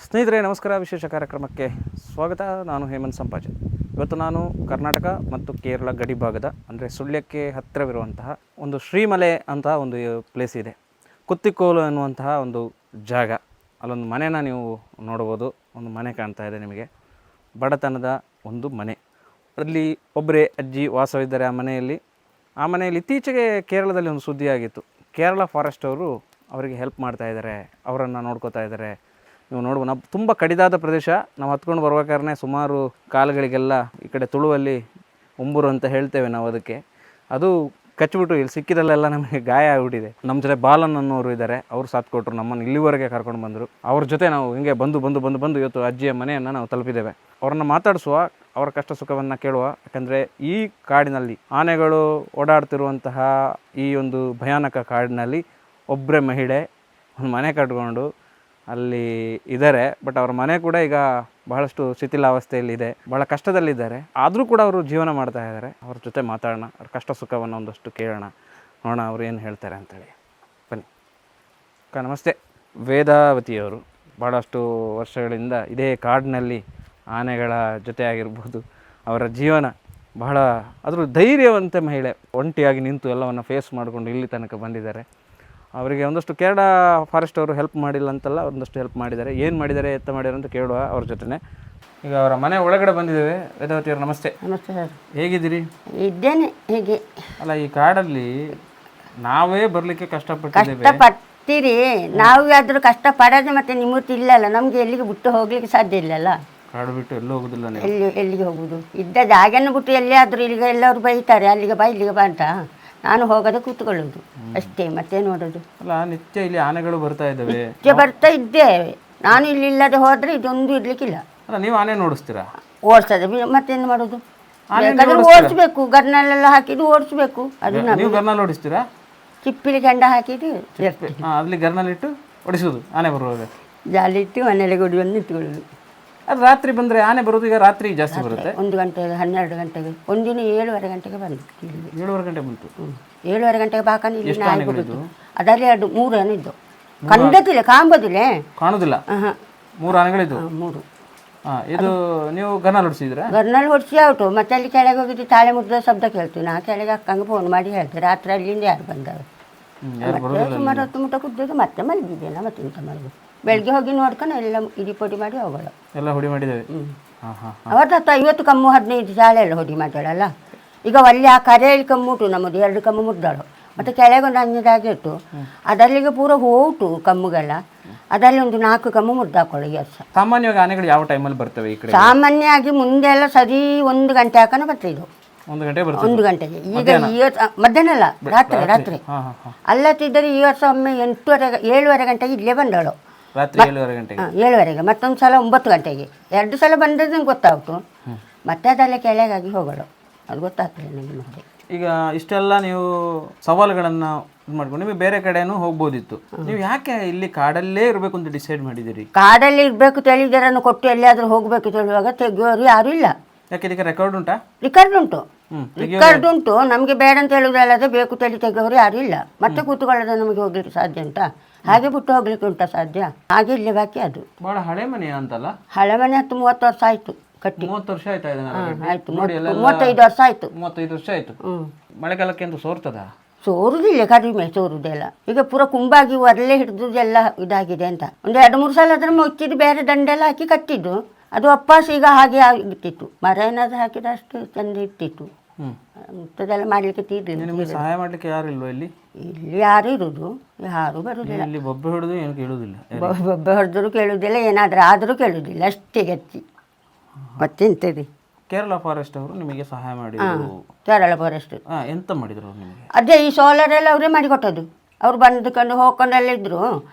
ಸ್ನೇಹಿತರೆ ನಮಸ್ಕಾರ. ವಿಶೇಷ ಕಾರ್ಯಕ್ರಮಕ್ಕೆ ಸ್ವಾಗತ. ನಾನು ಹೇಮಂತ್ ಸಂಪಾಜೆ. ಇವತ್ತು ನಾನು ಕರ್ನಾಟಕ ಮತ್ತು ಕೇರಳ ಗಡಿ ಭಾಗದ ಅಂದರೆ ಸುಳ್ಯಕ್ಕೆ ಹತ್ತಿರವಿರುವಂತಹ ಒಂದು ಶ್ರೀಮಲೆ ಅಂತ ಒಂದು ಪ್ಲೇಸ್ ಇದೆ. ಕುತ್ತಿಕೋಲು ಅನ್ನುವಂತಹ ಒಂದು ಜಾಗ. ಅಲ್ಲೊಂದು ಮನೆನ ನೀವು ನೋಡ್ಬೋದು. ಒಂದು ಮನೆ ಕಾಣ್ತಾ ಇದೆ ನಿಮಗೆ, ಬಡತನದ ಒಂದು ಮನೆ. ಅಲ್ಲಿ ಒಬ್ಬರೇ ಅಜ್ಜಿ ವಾಸವಿದ್ದಾರೆ ಆ ಮನೆಯಲ್ಲಿ. ಇತ್ತೀಚೆಗೆ ಕೇರಳದಲ್ಲಿ ಒಂದು ಸುದ್ದಿಯಾಗಿತ್ತು. ಕೇರಳ ಫಾರೆಸ್ಟ್ ಅವರು ಅವರಿಗೆ ಹೆಲ್ಪ್ ಮಾಡ್ತಾ ಇದ್ದಾರೆ, ಅವರನ್ನು ನೋಡ್ಕೋತಾ ಇದ್ದಾರೆ. ನೀವು ನೋಡ್ಬೋದು, ನಾವು ತುಂಬ ಕಡಿದಾದ ಪ್ರದೇಶ. ನಾವು ಹತ್ಕೊಂಡು ಬರ್ಬೇಕಾದ್ರೆ ಸುಮಾರು ಕಾಲುಗಳಿಗೆಲ್ಲ ಈ ಕಡೆ ತುಳುವಲ್ಲಿ ಉಂಬೂರು ಅಂತ ಹೇಳ್ತೇವೆ ನಾವು ಅದಕ್ಕೆ. ಅದು ಕಚ್ಚಿಬಿಟ್ಟು ಇಲ್ಲಿ ಸಿಕ್ಕಿದಲ್ಲೆಲ್ಲ ನಮಗೆ ಗಾಯ ಆಗಿಬಿಟ್ಟಿದೆ. ನಮ್ಮ ಜೊತೆ ಬಾಲನ್ ಅನ್ನೋರು ಇದ್ದಾರೆ, ಅವರು ಸಾಥ್ ಕೊಟ್ಟರು, ನಮ್ಮನ್ನು ಇಲ್ಲಿವರೆಗೆ ಕರ್ಕೊಂಡು ಬಂದರು. ಅವ್ರ ಜೊತೆ ನಾವು ಹಿಂಗೆ ಬಂದು ಇವತ್ತು ಅಜ್ಜಿಯ ಮನೆಯನ್ನು ನಾವು ತಲುಪಿದ್ದೇವೆ. ಅವ್ರನ್ನ ಮಾತಾಡಿಸುವ, ಅವರ ಕಷ್ಟ ಸುಖವನ್ನು ಕೇಳುವ. ಯಾಕಂದರೆ ಈ ಕಾಡಿನಲ್ಲಿ ಆನೆಗಳು ಓಡಾಡ್ತಿರುವಂತಹ ಈ ಒಂದು ಭಯಾನಕ ಕಾಡಿನಲ್ಲಿ ಒಬ್ಬರೇ ಮಹಿಳೆ ಒಂದು ಮನೆ ಕಟ್ಕೊಂಡು ಅಲ್ಲಿ ಇದ್ದಾರೆ. ಬಟ್ ಅವ್ರ ಮನೆ ಕೂಡ ಈಗ ಬಹಳಷ್ಟು ಶಿಥಿಲಾವಸ್ಥೆಯಲ್ಲಿದೆ, ಭಾಳ ಕಷ್ಟದಲ್ಲಿದ್ದಾರೆ. ಆದರೂ ಕೂಡ ಅವರು ಜೀವನ ಮಾಡ್ತಾ ಇದ್ದಾರೆ. ಅವ್ರ ಜೊತೆ ಮಾತಾಡೋಣ, ಅವ್ರ ಕಷ್ಟ ಸುಖವನ್ನು ಒಂದಷ್ಟು ಕೇಳೋಣ, ನೋಡೋಣ ಅವ್ರು ಏನು ಹೇಳ್ತಾರೆ ಅಂತೇಳಿ. ಬನ್ನಿ ಅಕ್ಕ, ನಮಸ್ತೆ. ವೇದಾವತಿಯವರು ಭಾಳಷ್ಟು ವರ್ಷಗಳಿಂದ ಇದೇ ಕಾಡಿನಲ್ಲಿ ಆನೆಗಳ ಜೊತೆ ಆಗಿರ್ಬೋದು, ಅವರ ಜೀವನ ಬಹಳ ಅದ್ರ ಧೈರ್ಯವಂತ ಮಹಿಳೆ. ಒಂಟಿಯಾಗಿ ನಿಂತು ಎಲ್ಲವನ್ನು ಫೇಸ್ ಮಾಡಿಕೊಂಡು ಇಲ್ಲಿ ತನಕ ಬಂದಿದ್ದಾರೆ. ಅವರಿಗೆ ಒಂದಷ್ಟು ಕೇರಳ ಫಾರೆಸ್ಟ್ ಅವರು ಹೆಲ್ಪ್ ಮಾಡಿಲ್ಲ ಅಂತಲ್ಲ, ಒಂದಷ್ಟು ಹೆಲ್ಪ್ ಮಾಡಿದ್ದಾರೆ. ಏನು ಮಾಡಿದ್ದಾರೆ, ಎತ್ತ ಮಾಡಿದ್ದಾರೆ ಅಂತ ಕೇಳುವ ಅವ್ರ ಜೊತೆ. ಈಗ ಅವರ ಮನೆ ಒಳಗಡೆ ಬಂದಿದ್ದೇವೆ. ವೇದಾವತಿಯವರು ನಮಸ್ತೆ. ನಮಸ್ತೆ ಸರ್. ಹೇಗಿದ್ದೀರಿ? ಇದ್ದೇನೆ ಹೇಗೆ. ಅಲ್ಲ, ಈ ಕಾಡಲ್ಲಿ ನಾವೇ ಬರಲಿಕ್ಕೆ ಕಷ್ಟಪಟ್ಟಿದ್ದೇವೆ. ಕಷ್ಟಪಡ್ತೀರಿ, ನಾವು ಆದರೂ ಕಷ್ಟಪಡೋದು. ಮತ್ತೆ ನಿಮ್ಮೂರ್ತಿ ಇಲ್ಲಲ್ಲ, ನಮಗೆ ಎಲ್ಲಿಗೆ ಬಿಟ್ಟು ಹೋಗ್ಲಿಕ್ಕೆ ಸಾಧ್ಯ ಇಲ್ಲಲ್ಲ. ಕಾಡು ಬಿಟ್ಟು ಎಲ್ಲೂ ಹೋಗುದಿಲ್ಲ. ಎಲ್ಲಿಗೆ ಹೋಗುದು? ಇದ್ದ ಜಾಗನ್ನು ಬಿಟ್ಟು ಎಲ್ಲಿಯಾದರೂ ಈಗ ಎಲ್ಲರೂ ಬೈತಾರೆ, ಅಲ್ಲಿಗೆ ಬಾ ಇಲ್ಲಿಗೆ ಬಾ ಅಂತ. ನಾನು ಹೋಗೋದು ಕೂತ್ಕೊಳ್ಳೋದು ಅಷ್ಟೇ, ಮತ್ತೆ ನೋಡೋದು. ಅಲ್ಲ, ನಿತ್ಯ ಇಲ್ಲಿ ಆನೆಗಳು ಬರ್ತಾ ಇದ್ದಾವೆ. ನಿತ್ಯ ಬರ್ತಾ ಇದ್ದೇವೆ. ನಾನು ಇಲ್ಲಿ ಇಲ್ಲದೆ ಹೋದ್ರೆ ಇದೊಂದು ಇರ್ಲಿಕ್ಕಿಲ್ಲ. ಅಲ್ಲ, ನೀವು ಆನೆ ನೋಡಿಸ್ತೀರಾ? ಓಡಿಸ್ತದೆ, ಮತ್ತೇನು ಮಾಡೋದು? ಓಡಿಸ್ಬೇಕು, ಗರ್ನಲ್ಲೆಲ್ಲ ಹಾಕಿದ್ದು ಓಡಿಸ್ಬೇಕು. ಅದು ನೀವು ಗರ್ನಲ್ ಓಡಿಸ್ತೀರಾ? ಚಿಪ್ಪಿಲಿ ಕೆಂಡ ಹಾಕಿದ್ದು ಅಲ್ಲಿ ಗರ್ನಲ್ ಇಟ್ಟು ಓಡಿಸೋದು ಆನೆ ಬರುವಾಗ. ಜಾಲಿ ಇಟ್ಟು ಮನೆಯಲ್ಲಿ ಗುಡಿ ಬಂದು ನಿಂತ್ಕೊಳ್ಳೋದು. ಅದು ರಾತ್ರಿ ಬಂದರೆ ಆನೆ ಬರೋದು ಈಗ ರಾತ್ರಿ ಜಾಸ್ತಿ ಬರುತ್ತೆ. 1 ಗಂಟೆಗೆ 12 ಗಂಟೆಗೆ, ಒಂದಿನ 7:30 ಗಂಟೆಗೆ ಬಂದು. 7:30 ಗಂಟೆ ಬಂತು. 7:30 ಗಂಟೆಗೆ ಬಾಕಂಡು ಇಲ್ಲಿ ನಾಯಿ ಬಿಡುದು. ಅದರಲ್ಲಿ 2-3 ಆನೆ ಇದ್ದು, ಕಂಡದಿಲ್ಲ, ಕಾಂಬೋದಿಲ್ಲ, ಕಾಣುದಿಲ್ಲ. 3 ಆನೆಗಳಿದ್ದು. 3. ಇದು ನೀವು ಗರ್ನಲ್ ಹೊಡಿಸಿದ್ರೆ? ಗರ್ನಲ್ ಹೊಡಿಸಿ ಔಟು. ಮತ್ತೆ ಅಲ್ಲಿ ಕೆಳಗೆ ಹೋಗಿದ್ದು ತಾಳೆ ಮುಟ್ಟಿದ ಶಬ್ದ ಕೇಳ್ತೀವಿ. ನಾ ಕೆಳಗೆ ಅಕ್ಕಂಗೆ ಫೋನ್ ಮಾಡಿ ಹೇಳ್ತೀವಿ, ರಾತ್ರಿ ಅಲ್ಲಿಂದ ಯಾರು ಬಂದವರು. ಸುಮಾರು 10 ಮುಟ್ಟ ಕುದ್ದದ್ದು, ಮತ್ತೆ ಮಲಗಿದ್ದೇನೆ. ಮತ್ತೆ ಎಂತ ಮಾಡೋದು? ಬೆಳಗ್ಗೆ ಹೋಗಿ ನೋಡ್ಕೊಂಡು ಎಲ್ಲ ಇಡೀ ಪೊಡಿ ಮಾಡಿ ಹೋಗೋಣ. ಎಲ್ಲ ಹೊಡಿ ಮಾಡಿದ್ದೇವೆ. ಅವತ್ತು 50 ಕಮ್ಮು 15 ಶಾಲೆ ಎಲ್ಲ ಹೊಡಿ ಮಾಡ್ಯಾಳಲ್ಲ. ಈಗ ಅಲ್ಲಿ ಆ ಕರೆಯಲ್ಲಿ ಕಮ್ಮುಟು ನಮ್ಮದು 2 ಕಮ್ಮು ಮುದ್ದಾಳು. ಮತ್ತು ಕೆಳಗೊಂದು ಅನ್ಯದಾಗಿ ಇತ್ತು, ಅದಲ್ಲಿಗೆ ಪೂರ ಹೋಟು ಕಮ್ಮುಗೆಲ್ಲ. ಅದರಲ್ಲಿ ಒಂದು 4 ಕಮ್ಮು ಮುದ್ದಾಕೊಳ್ಳಿ ಈ ವರ್ಷ. ಸಾಮಾನ್ಯವಾಗಿ ಆನೆಗಳು ಯಾವ ಟೈಮಲ್ಲಿ ಬರ್ತವೆ ಈ ಕಡೆ? ಸಾಮಾನ್ಯವಾಗಿ ಮುಂದೆ ಎಲ್ಲ ಸರಿ 1 ಗಂಟೆ ಹಾಕೋಣ ಬರ್ತಿದ್ದು. 1 ಗಂಟೆ ಬರ್ತದೆ. 1 ಗಂಟೆಗೆ. ಈಗ ಮಧ್ಯಾಹ್ನ ಅಲ್ಲ, ರಾತ್ರಿ ಅಲ್ಲತ್ತಿದ್ದರೆ ಈ ವರ್ಷ ಒಮ್ಮೆ 7:30 ಗಂಟೆಗೆ ಇಲ್ಲೇ ಬಂದಳು. ರಾತ್ರಿ 7:30 ಗಂಟೆಗೆ. 7:30ಗೆ. ಮತ್ತೊಂದು ಸಲ 9 ಗಂಟೆಗೆ. 2 ಸಲ ಬಂದದ್ದು ನಂಗೆ ಗೊತ್ತಾಗ್ತು. ಮತ್ತೆ ಅದೆಲ್ಲ ಕೆಳಗಾಗಿ ಹೋಗೋಳು, ಅದು ಗೊತ್ತಾಗ್ತದೆ ನನಗೆ. ಮತ್ತೆ ಈಗ ಇಷ್ಟೆಲ್ಲ ನೀವು ಸವಾಲುಗಳನ್ನು ಇದು ಮಾಡ್ಕೊಂಡು ನಿಮಗೆ ಬೇರೆ ಕಡೆನೂ ಹೋಗ್ಬೋದಿತ್ತು. ನೀವು ಯಾಕೆ ಇಲ್ಲಿ ಕಾಡಲ್ಲೇ ಇರಬೇಕು ಅಂತ ಡಿಸೈಡ್ ಮಾಡಿದ್ದೀರಿ? ಕಾಡಲ್ಲಿ ಇರಬೇಕು ತಿಳಿದರನ್ನು ಕೊಟ್ಟು ಎಲ್ಲಿಯಾದರೂ ಹೋಗಬೇಕು ತಿಳಿಯುವಾಗ ತೆಗೆಯೋರು ಯಾರೂ ಇಲ್ಲ. ಯಾಕೆ ಇದಕ್ಕೆ ರೆಕಾರ್ಡ್ ಉಂಟಾ? ರಿಕಾರ್ಡ್ ಉಂಟು. ನಮಗೆ ಬೇಡ ಅಂತ ಹೇಳುವುದಲ್ಲದೆ ಬೇಕು ತಲೆ ತೆಗೆಯೋರು ಯಾರೂ ಇಲ್ಲ. ಮತ್ತೆ ಕೂತ್ಕೊಳ್ಳೋದು ನಮಗೆ ಹೋಗ್ಲಿಕ್ಕೆ ಸಾಧ್ಯ ಉಂಟಾ? ಹಾಗೆ ಬಿಟ್ಟು ಹೋಗ್ಲಿಕ್ಕೆ ಉಂಟಾ ಸಾಧ್ಯ? ಹಾಗೆ ಇಲ್ಲಿ ಬಾಕಿ. ಅದು ಬಹಳ ಹಳೆ ಮನೆ ಅಂತಲ್ಲ? ಹಳೆ ಮನೆ 30 ವರ್ಷ ಆಯ್ತು ಕಟ್ಟಿ. 30 ವರ್ಷ ಆಯ್ತು. 35 ವರ್ಷ ಆಯ್ತು. 35 ವರ್ಷ ಆಯ್ತು. ಮಳೆಗಾಲಕ್ಕೆ ಅಂತ ಸೋರ್ತದ? ಸೋರುದಿಲ್ಲ, ಕಡಿಮೆ ಸೋರುದೆಲ್ಲ. ಈಗ ಪೂರ ಕುಂಬಾಗಿ ಒರಳೆ ಹಿಡಿದುದೆಲ್ಲ ಇದಾಗಿದೆ ಅಂತ. ಒಂದು 2-3 ಸಲ ಅದನ್ನು ಮುಚ್ಚಿದ್ದು ಬೇರೆ ದಂಡೆಲ್ಲ ಹಾಕಿ ಕಟ್ಟಿದ್ದು. ಅದು ವಾಪಸ್ ಈಗ ಹಾಗೆ ಆಗಿರ್ತಿತ್ತು. ಮರ ಏನಾದ್ರು ಹಾಕಿದ್ರೆ ಅಷ್ಟು ಚಂದ ಇರ್ತಿತ್ತು. ಇಂಥದ್ದೆಲ್ಲ ಮಾಡ್ಲಿಕ್ಕೆ ತೀರ್ಲಿಲ್ಲ. ಸಹಾಯ ಮಾಡ್ಲಿಕ್ಕೆ ಯಾರು ಇಲ್ವಾ ಇಲ್ಲಿ? ಇಲ್ಲಿ ಯಾರು ಇರುದು? ಯಾರು ಬರುದಿಲ್ಲ. ಇಲ್ಲಿ ಬೊಬ್ಬೆ ಹೊಡೆದು ಏನು ಕೇಳುವುದಿಲ್ಲ. ಬೊಬ್ಬೆ ಹೊಡೆದ್ರು ಕೇಳುವುದಿಲ್ಲ, ಏನಾದರೂ ಆದರೂ ಕೇಳುವುದಿಲ್ಲ, ಅಷ್ಟೇ ಗಚ್ಚಿ. ಮತ್ತೆಂತది? ಕೇರಳ ಫಾರೆಸ್ಟ್ ಅವರು ನಿಮಗೆ ಸಹಾಯ ಮಾಡಿದ್ರು? ಕೇರಳ ಫಾರೆಸ್ಟ್ ಎಂತ ಮಾಡಿದ್ರು ನಿಮಗೆ? ಅದೇ ಈ ಸೋಲಾರ್ ಎಲ್ಲ ಅವರೇ ಮಾಡಿಕೊಟ್ಟದ್ದು. ಅವ್ರು ಬಂದುಕೊಂಡು ಹೋಗ್ಕೊಂಡೆಲ್ಲ ಇದ್ರು.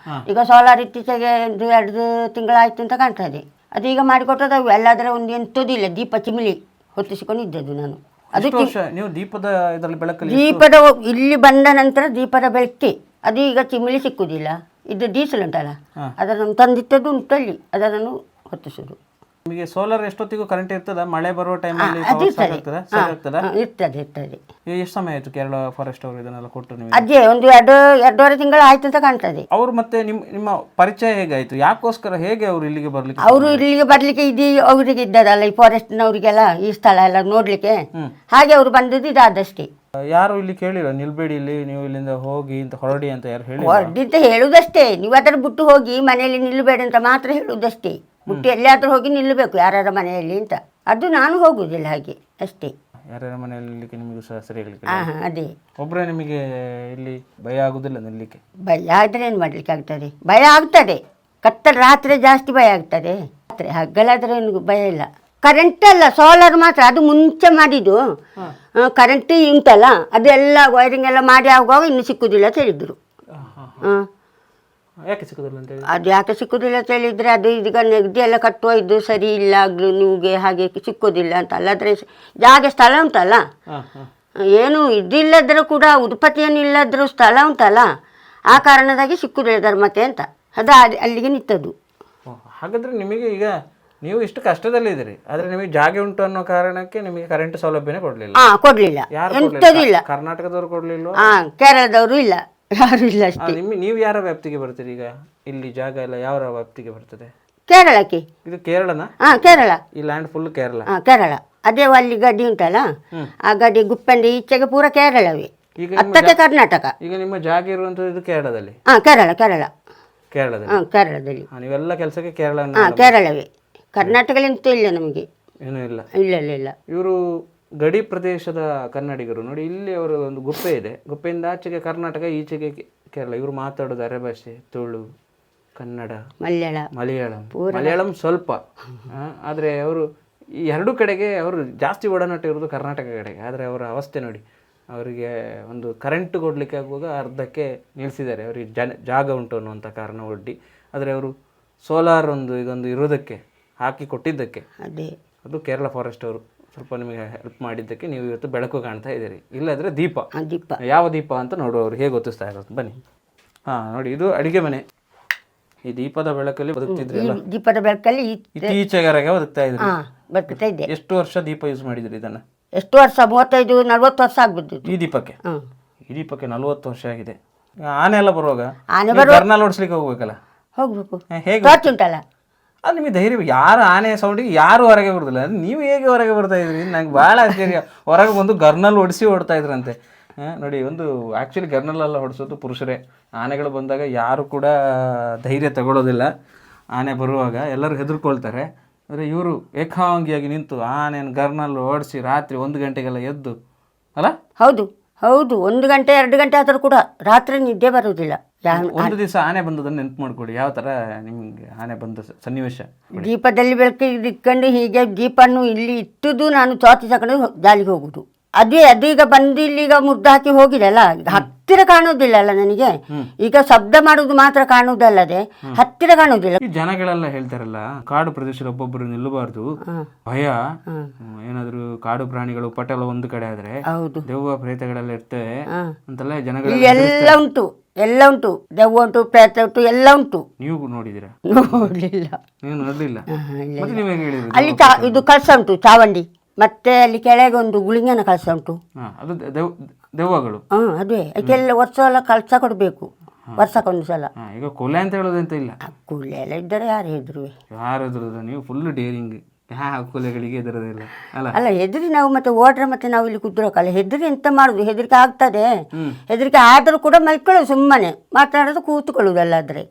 ಈಗ ಸೋಲಾರ್ ಇತ್ತೀಚೆಗೆ 2 ತಿಂಗಳಾಯ್ತು ಅಂತ ಕಾಣ್ತದೆ. ಅದು ಈಗ ಮಾಡಿಕೊಟ್ಟದ್ದು. ಅವು ಎಲ್ಲಾದ್ರೆ ಒಂದು ಎಂಥದಿಲ್ಲ, ದೀಪ ಚಿಮಿಲಿ ಹೊತ್ತಿಸಿಕೊಂಡು ಇದ್ದದ್ದು ನಾನು. ಅದು ನೀವು ದೀಪದ ಇದರಲ್ಲಿ ಬೆಳಕಲ್ಲಿ ದೀಪದ ಇಲ್ಲಿ ಬಂದ ನಂತರ ದೀಪದ ಬೆಳಕೆ. ಅದು ಈಗ ಚಿಮಿಲಿ ಸಿಕ್ಕುದಿಲ್ಲ. ಇದು ಡೀಸೆಲ್ ಉಂಟಲ್ಲ, ಅದನ್ನು ತಂದಿಟ್ಟದ್ದು ಉಂಟಲ್ಲಿ, ಅದನ್ನು ಹೊತ್ತಿಸೋದು. ನಿಮಗೆ ಸೋಲಾರ್ ಎಷ್ಟೊತ್ತಿಗೂ ಕರೆಂಟ್ ಇರ್ತದ? ಮಳೆ ಬರುವ ಟೈಮಲ್ಲಿ ಅದು ಇರ್ತದೆ. ಆಗ್ತದ? ಇರ್ತದೆ ಇರ್ತದೆ. ಎಷ್ಟು ಸಮಯ ಆಯ್ತು ಕೇರಳ ಫಾರೆಸ್ಟ್ ಅವರು ಇದನ್ನೆಲ್ಲ ಕೊಟ್ಟು ನಿಮಗೆ? ಅದೇ ಒಂದು ಎರಡೂವರೆ ತಿಂಗಳು ಆಯ್ತು ಅಂತ ಕಾಣ್ತದೆ. ಅವರು ಮತ್ತೆ ನಿಮ್ಮ ಪರಿಚಯ ಹೇಗಾಯ್ತು? ಯಾಕೋಸ್ಕರ ಹೇಗೆ ಅವರು ಇಲ್ಲಿಗೆ ಬರ್ಲಿಕ್ಕೆ? ಅವರು ಇಲ್ಲಿಗೆ ಬರ್ಲಿಕ್ಕೆ ಇದು ಅವರಿಗೆ ಇದ್ದದಲ್ಲ, ಈ ಫಾರೆಸ್ಟ್ನವರಿಗೆಲ್ಲ ಈ ಸ್ಥಳ ಎಲ್ಲ ನೋಡ್ಲಿಕ್ಕೆ, ಹಾಗೆ ಅವರು ಬಂದದ್ದು ಇದಾದಷ್ಟೇ. ಯಾರು ಇಲ್ಲಿ ಕೇಳಿಲ್ಲ ನಿಲ್ಬೇಡಿ ಇಲ್ಲಿ, ನೀವು ಇಲ್ಲಿಂದ ಹೋಗಿ ಅಂತ ಹೊರಡಿ ಅಂತ ಯಾರು ಹೇಳಿ? ಹೊರಡಿಂತ ಹೇಳುದಷ್ಟೇ, ನೀವು ಅದರ ಬಿಟ್ಟು ಹೋಗಿ ಮನೆಯಲ್ಲಿ ನಿಲ್ಲಬೇಡಿ ಅಂತ ಮಾತ್ರ ಹೇಳುದಷ್ಟೇ. ಬಿಟ್ಟು ಎಲ್ಲಿಯಾದ್ರೂ ಹೋಗಿ ನಿಲ್ಲಬೇಕು ಯಾರ ಮನೆಯಲ್ಲಿ ಅಂತ. ಅದು ನಾನು ಹೋಗುದಿಲ್ಲ ಹಾಗೆ ಅಷ್ಟೇ. ಯಾರ್ಯಾರ ಮನೆಯಲ್ಲಿ ನಿಲ್ಲಿಕ್ಕೆ ನಿಮಗೂ ಸಹ ಸರಿ ಹೇಳಲಿಕ್ಕೆ? ಅದೇ ಒಬ್ಬರೇ ನಿಮಗೆ ಇಲ್ಲಿ ಭಯ ಆಗುದಿಲ್ಲ ನಿಲ್ಲಿಕ್ಕೆ? ಭಯ ಆದರೆ ಏನು ಮಾಡ್ಲಿಕ್ಕೆ ಆಗ್ತದೆ? ಭಯ ಆಗ್ತದೆ. ಕತ್ತಲು ರಾತ್ರಿ ಜಾಸ್ತಿ ಭಯ ಆಗ್ತದೆ. ರಾತ್ರಿ ಹಗಲಾದ್ರೆ ಏನು ಭಯ ಇಲ್ಲ. ಕರೆಂಟ್ ಅಲ್ಲ, ಸೋಲಾರ್ ಮಾತ್ರ. ಅದು ಮುಂಚೆ ಮಾಡಿದ್ದು ಕರೆಂಟ್ ಉಂಟಲ್ಲ, ಅದೆಲ್ಲ ವೈರಿಂಗ್ ಎಲ್ಲ ಮಾಡಿ ಆಗುವಾಗ ಇನ್ನು ಸಿಕ್ಕುದಿಲ್ಲ ಅಂತ ಹೇಳಿದ್ರು. ಯಾಕೆ ಸಿಕ್ಕುದಿಲ್ಲ ಅಂತ ಹೇಳಿ? ಅದು ಯಾಕೆ ಸಿಕ್ಕುದಿಲ್ಲ ಅಂತ ಹೇಳಿದ್ರೆ, ಅದು ಇದೀಗ ನೆಗಡಿ ಎಲ್ಲ ಕಟ್ಟುವ ಇದು ಸರಿ ಇಲ್ಲ ಆಗ್ಲು ನಿಮಗೆ ಹಾಗೆ ಸಿಕ್ಕೋದಿಲ್ಲ ಅಂತ. ಅಲ್ಲಾದ್ರೆ ಜಾಗ ಸ್ಥಳ ಉಂಟಲ್ಲ, ಏನು ಇದಿಲ್ಲದ್ರೂ ಕೂಡ ಉತ್ಪತ್ತಿಯನ್ನು ಇಲ್ಲದ್ರೂ ಸ್ಥಳ ಉಂಟಲ್ಲ, ಆ ಕಾರಣದಾಗಿ ಸಿಕ್ಕುದಿಲ್ಲ ಧರ್ಮಕ್ಕೆ ಅಂತ. ಅದು ಅಲ್ಲಿಗೆ ನಿಂತದ್ದು. ಹಾಗಾದ್ರೆ ನಿಮಗೆ ಈಗ ನೀವು ಇಷ್ಟು ಕಷ್ಟದಲ್ಲಿದ್ದೀರಿ, ಆದ್ರೆ ನಿಮಗೆ ಜಾಗ ಉಂಟು ಅನ್ನೋ ಕಾರಣಕ್ಕೆ ನಿಮಗೆ ಕರೆಂಟ್ ಸೌಲಭ್ಯನೇ ಕೊಡ್ಲಿಲ್ಲ? ಕೊಡ್ಲಿಲ್ಲ, ಯಾರು ಎಂತದಿಲ್ಲ. ಕರ್ನಾಟಕದವರು ಕೊಡ್ಲಿಲ್ಲ? ಕೇರಳದವರು ಇಲ್ಲ, ಯಾರು ಇಲ್ಲ ಅಷ್ಟೇ. ನೀವು ಯಾರ ವ್ಯಾಪ್ತಿಗೆ ಬರ್ತೀರಿ? ಈಗ ಇಲ್ಲಿ ಜಾಗ ಎಲ್ಲ ಯಾವ ವ್ಯಾಪ್ತಿಗೆ ಬರ್ತದೆ? ಕೇರಳಕ್ಕೆ. ಇದು ಕೇರಳನಾ? ಕೇರಳ. ಈ ಲ್ಯಾಂಡ್ ಫುಲ್ ಕೇರಳ? ಕೇರಳ. ಅದೇ ಅಲ್ಲಿ ಗಡ್ಡಿ ಉಂಟಲ್ಲ, ಆ ಗಡ್ಡಿ ಗುಪ್ಪಂಡಿ ಈಚೆಗೆ ಪೂರ ಕೇರಳವೇ, ಈಗ ಹತ್ತಕ್ಕೆ ಕರ್ನಾಟಕ. ಈಗ ನಿಮ್ಮ ಜಾಗ ಇರುವಂತದ್ದು ಇದು ಕೇರಳದಲ್ಲಿ? ಕೇರಳ ಕೇರಳ ಕೇರಳದಲ್ಲಿ ಕೇರಳದಲ್ಲಿ. ನೀವೆಲ್ಲ ಕೆಲಸಕ್ಕೆ ಕೇರಳ? ಕೇರಳವೇ. ಕರ್ನಾಟಕದಂತೂ ಇಲ್ಲ ನಮಗೆ, ಏನೂ ಇಲ್ಲ. ಇಲ್ಲ ಇಲ್ಲ ಇಲ್ಲ. ಇವರು ಗಡಿ ಪ್ರದೇಶದ ಕನ್ನಡಿಗರು ನೋಡಿ. ಇಲ್ಲಿ ಅವರ ಒಂದು ಗುಪ್ಪೆ ಇದೆ, ಗುಪ್ಪೆಯಿಂದ ಆಚೆಗೆ ಕರ್ನಾಟಕ, ಈಚೆಗೆ ಕೇರಳ. ಇವರು ಮಾತಾಡೋದು ಅರೆ ಭಾಷೆ, ತುಳು, ಕನ್ನಡ, ಮಲಯಾಳಂ ಸ್ವಲ್ಪ. ಆದರೆ ಅವರು ಈ ಎರಡೂ ಕಡೆಗೆ ಅವರು ಜಾಸ್ತಿ ಒಡನಾಟ ಇರೋದು ಕರ್ನಾಟಕ ಕಡೆಗೆ. ಆದರೆ ಅವರ ಅವಸ್ಥೆ ನೋಡಿ, ಅವರಿಗೆ ಒಂದು ಕರೆಂಟ್ ಕೊಡಲಿಕ್ಕೆ ಆಗುವಾಗ ಅರ್ಧಕ್ಕೆ ನಿಲ್ಲಿಸಿದ್ದಾರೆ. ಅವರಿಗೆ ಜಾಗ ಉಂಟು ಅನ್ನುವಂಥ ಕಾರಣ ಒಡ್ಡಿ. ಆದರೆ ಅವರು ಸೋಲಾರ್ ಇದೊಂದು ಇರೋದಕ್ಕೆ ಹಾಕಿ ಕೊಟ್ಟಿದ್ದಕ್ಕೆ, ಅದೇ ಅದು ಕೇರಳ ಫಾರೆಸ್ಟ್ ಅವರು ಸ್ವಲ್ಪ ನಿಮಗೆ ಹೆಲ್ಪ್ ಮಾಡಿದ್ದಕ್ಕೆ ನೀವು ಇವತ್ತು ಬೆಳಕು ಕಾಣ್ತಾ ಇದ್ದೀರಿ. ಇಲ್ಲದ್ರೆ ದೀಪ. ಯಾವ ದೀಪ ಅಂತ ನೋಡುವವರು ಹೇಗೆ ಗೊತ್ತಿಸ್ತಾ ಇರೋದು ಬನ್ನಿ. ನೋಡಿ, ಇದು ಅಡಿಗೆ ಮನೆ. ಈ ದೀಪದ ಬೆಳಕಲ್ಲಿ ಬದುಕ್ತಿದ್ರಿ? ದೀಪದ ಬೆಳಕಲ್ಲಿ ಇತ್ತೀಚೆಗೆ ಬದುಕ್ತಾ ಇದ್ದೆ. ಎಷ್ಟು ವರ್ಷ ದೀಪ ಯೂಸ್ ಮಾಡಿದ್ರಿ ಇದನ್ನ? ಎಷ್ಟು ವರ್ಷ? 35-40 ವರ್ಷ ಆಗ್ಬಿಟ್ಟು ಈ ದೀಪಕ್ಕೆ. ಈ ದೀಪಕ್ಕೆ 40 ವರ್ಷ ಆಗಿದೆ. ಆನೆ ಎಲ್ಲ ಬರುವಾಗ ಓಡಿಸ್ಲಿಕ್ಕೆ ಹೋಗ್ಬೇಕಲ್ಲ? ಹೋಗ್ಬೇಕು. ಹೇಗೆ ಉಂಟಲ್ಲ ಅದು ನಿಮಗೆ ಧೈರ್ಯ? ಯಾರು ಆನೆ ಸೌಂಡಿಗೆ ಯಾರು ಹೊರಗೆ ಬರುದಿಲ್ಲ, ನೀವು ಹೇಗೆ ಹೊರಗೆ ಬರ್ತಾ ಇದ್ರಿ? ನಂಗೆ ಭಾಳ ಆಶ್ಚರ್ಯ. ಹೊರಗೆ ಬಂದು ಗರ್ನಲ್ಲಿ ಹೊಡಿಸಿ ಓಡ್ತಾ ಇದ್ರಂತೆ. ನೋಡಿ, ಆ್ಯಕ್ಚುಲಿ ಗರ್ನಲ್ಲೆಲ್ಲ ಹೊಡಿಸೋದು ಪುರುಷರೇ. ಆನೆಗಳು ಬಂದಾಗ ಯಾರು ಕೂಡ ಧೈರ್ಯ ತಗೊಳ್ಳೋದಿಲ್ಲ. ಆನೆ ಬರುವಾಗ ಎಲ್ಲರೂ ಹೆದರ್ಕೊಳ್ತಾರೆ. ಅಂದರೆ ಇವರು ಏಕಾಂಗಿಯಾಗಿ ನಿಂತು ಆನೆಯನ್ನು ಗರ್ನಲ್ಲಿ ಓಡಿಸಿ ರಾತ್ರಿ 1 ಗಂಟೆಗೆಲ್ಲ ಎದ್ದು ಅಲ್ಲ? ಹೌದು ಹೌದು. 1 ಗಂಟೆ 2 ಗಂಟೆ ಆದರೂ ಕೂಡ ರಾತ್ರಿ ನಿದ್ದೆ ಬರುವುದಿಲ್ಲ. ಒಂದು ದಿವಸ ಆನೆ ಬಂದದನ್ನು ನೆನ್ಪು ಮಾಡ್ಕೊಡಿ. ಯಾವ ಥರ ನಿಮಗೆ ಆನೆ ಬಂದ ಸನ್ನಿವೇಶ? ದೀಪದಲ್ಲಿ ಬೆಳಕು ಇಟ್ಕೊಂಡು ಹೀಗೆ ದೀಪನ್ನು ಇಲ್ಲಿ ಇಟ್ಟುದು ನಾನು ಚಾಚಿ ತಗೊಂಡು ಜಾಲಿಗೆ ಹೋಗುದು. ಅದು ಈಗ ಬಂದು ಇಲ್ಲಿಗ ಮುದ್ದು ಹಾಕಿ ಹೋಗಿದೆಲ್ಲ, ಹತ್ತಿರ ಕಾಣುವುದಿಲ್ಲ ಅಲ್ಲ ನನಗೆ. ಈಗ ಶಬ್ದ ಮಾಡುದು ಮಾತ್ರ ಕಾಣುವುದಲ್ಲದೆ ಹತ್ತಿರ ಕಾಣುವುದಿಲ್ಲ. ಈ ಜನಗಳೆಲ್ಲ ಹೇಳ್ತಾರಲ್ಲ, ಕಾಡು ಪ್ರದೇಶದಲ್ಲಿ ಒಬ್ಬೊಬ್ಬರು ನಿಲ್ಲಬಾರ್ದು, ಭಯ. ಏನಾದ್ರು ಕಾಡು ಪ್ರಾಣಿಗಳು ಪಟಲ ಒಂದು ಕಡೆ ಆದ್ರೆ ದೆವ್ವ ಪ್ರೇತಗಳೆಲ್ಲ ಇರ್ತವೆ ಅಂತೆಲ್ಲ ಜನಗಳು. ಎಲ್ಲ ಉಂಟು, ಎಲ್ಲ ಉಂಟು. ದೆವ್ವ ಉಂಟು, ಪ್ರೇತ ಉಂಟು, ಎಲ್ಲ ಉಂಟು. ನೀವು ನೋಡಿದಿರಾ? ನೋಡ್ಲಿಲ್ಲ. ನೀವು ನೋಡ್ಲಿಲ್ಲ? ಅಲ್ಲಿ ಇದು ಕಳಸ ಉಂಟು, ಚಾವಂಡಿ. ಮತ್ತೆ ಅಲ್ಲಿ ಕೆಳಗೆ ಒಂದು ಗುಳಿಂಗನ ಕಳಸ ಉಂಟು. ಅದು ದೆವ್ವಗಳು. ಅದೇ ಅದಕ್ಕೆಲ್ಲ ವರ್ಷ ಎಲ್ಲ ಕಳಸ ಕೊಡಬೇಕು, ವರ್ಷಕ್ಕೊಂದು ಸಲ. ಈಗ ಕೊಲೆ ಅಂತ ಹೇಳೋದಂತ ಇಲ್ಲ. ಕೊಲೆ ಎಲ್ಲ ಇದ್ದರೆ ಯಾರು ಹೆದರುವೆ? ಯಾರು ಹೆದರುದು? ನೀವು ಫುಲ್ ಡೇರಿಂಗ್. ಕೊಲೆಗಳಿಗೆ ಹೆದರೋದಿಲ್ಲ ಅಲ್ಲ. ಹೆದರಿ ನಾವು ಮತ್ತೆ ಓಡ್ರೆ ಮತ್ತೆ ನಾವು ಇಲ್ಲಿ ಕುದ್ರೋಕಲ್ಲ. ಹೆದರಿ ಎಂತ ಮಾಡುದು? ಹೆದರಿಕೆ ಆಗ್ತದೆ. ಹೆದರಿಕೆ ಆದರೂ ಕೂಡ ಮಲ್ಕೊಳ್ಳೋದು, ಸುಮ್ಮನೆ ಮಾತಾಡೋದು, ಕೂತ್ಕೊಳ್ಳೋದಲ್ಲಾದ್ರೆ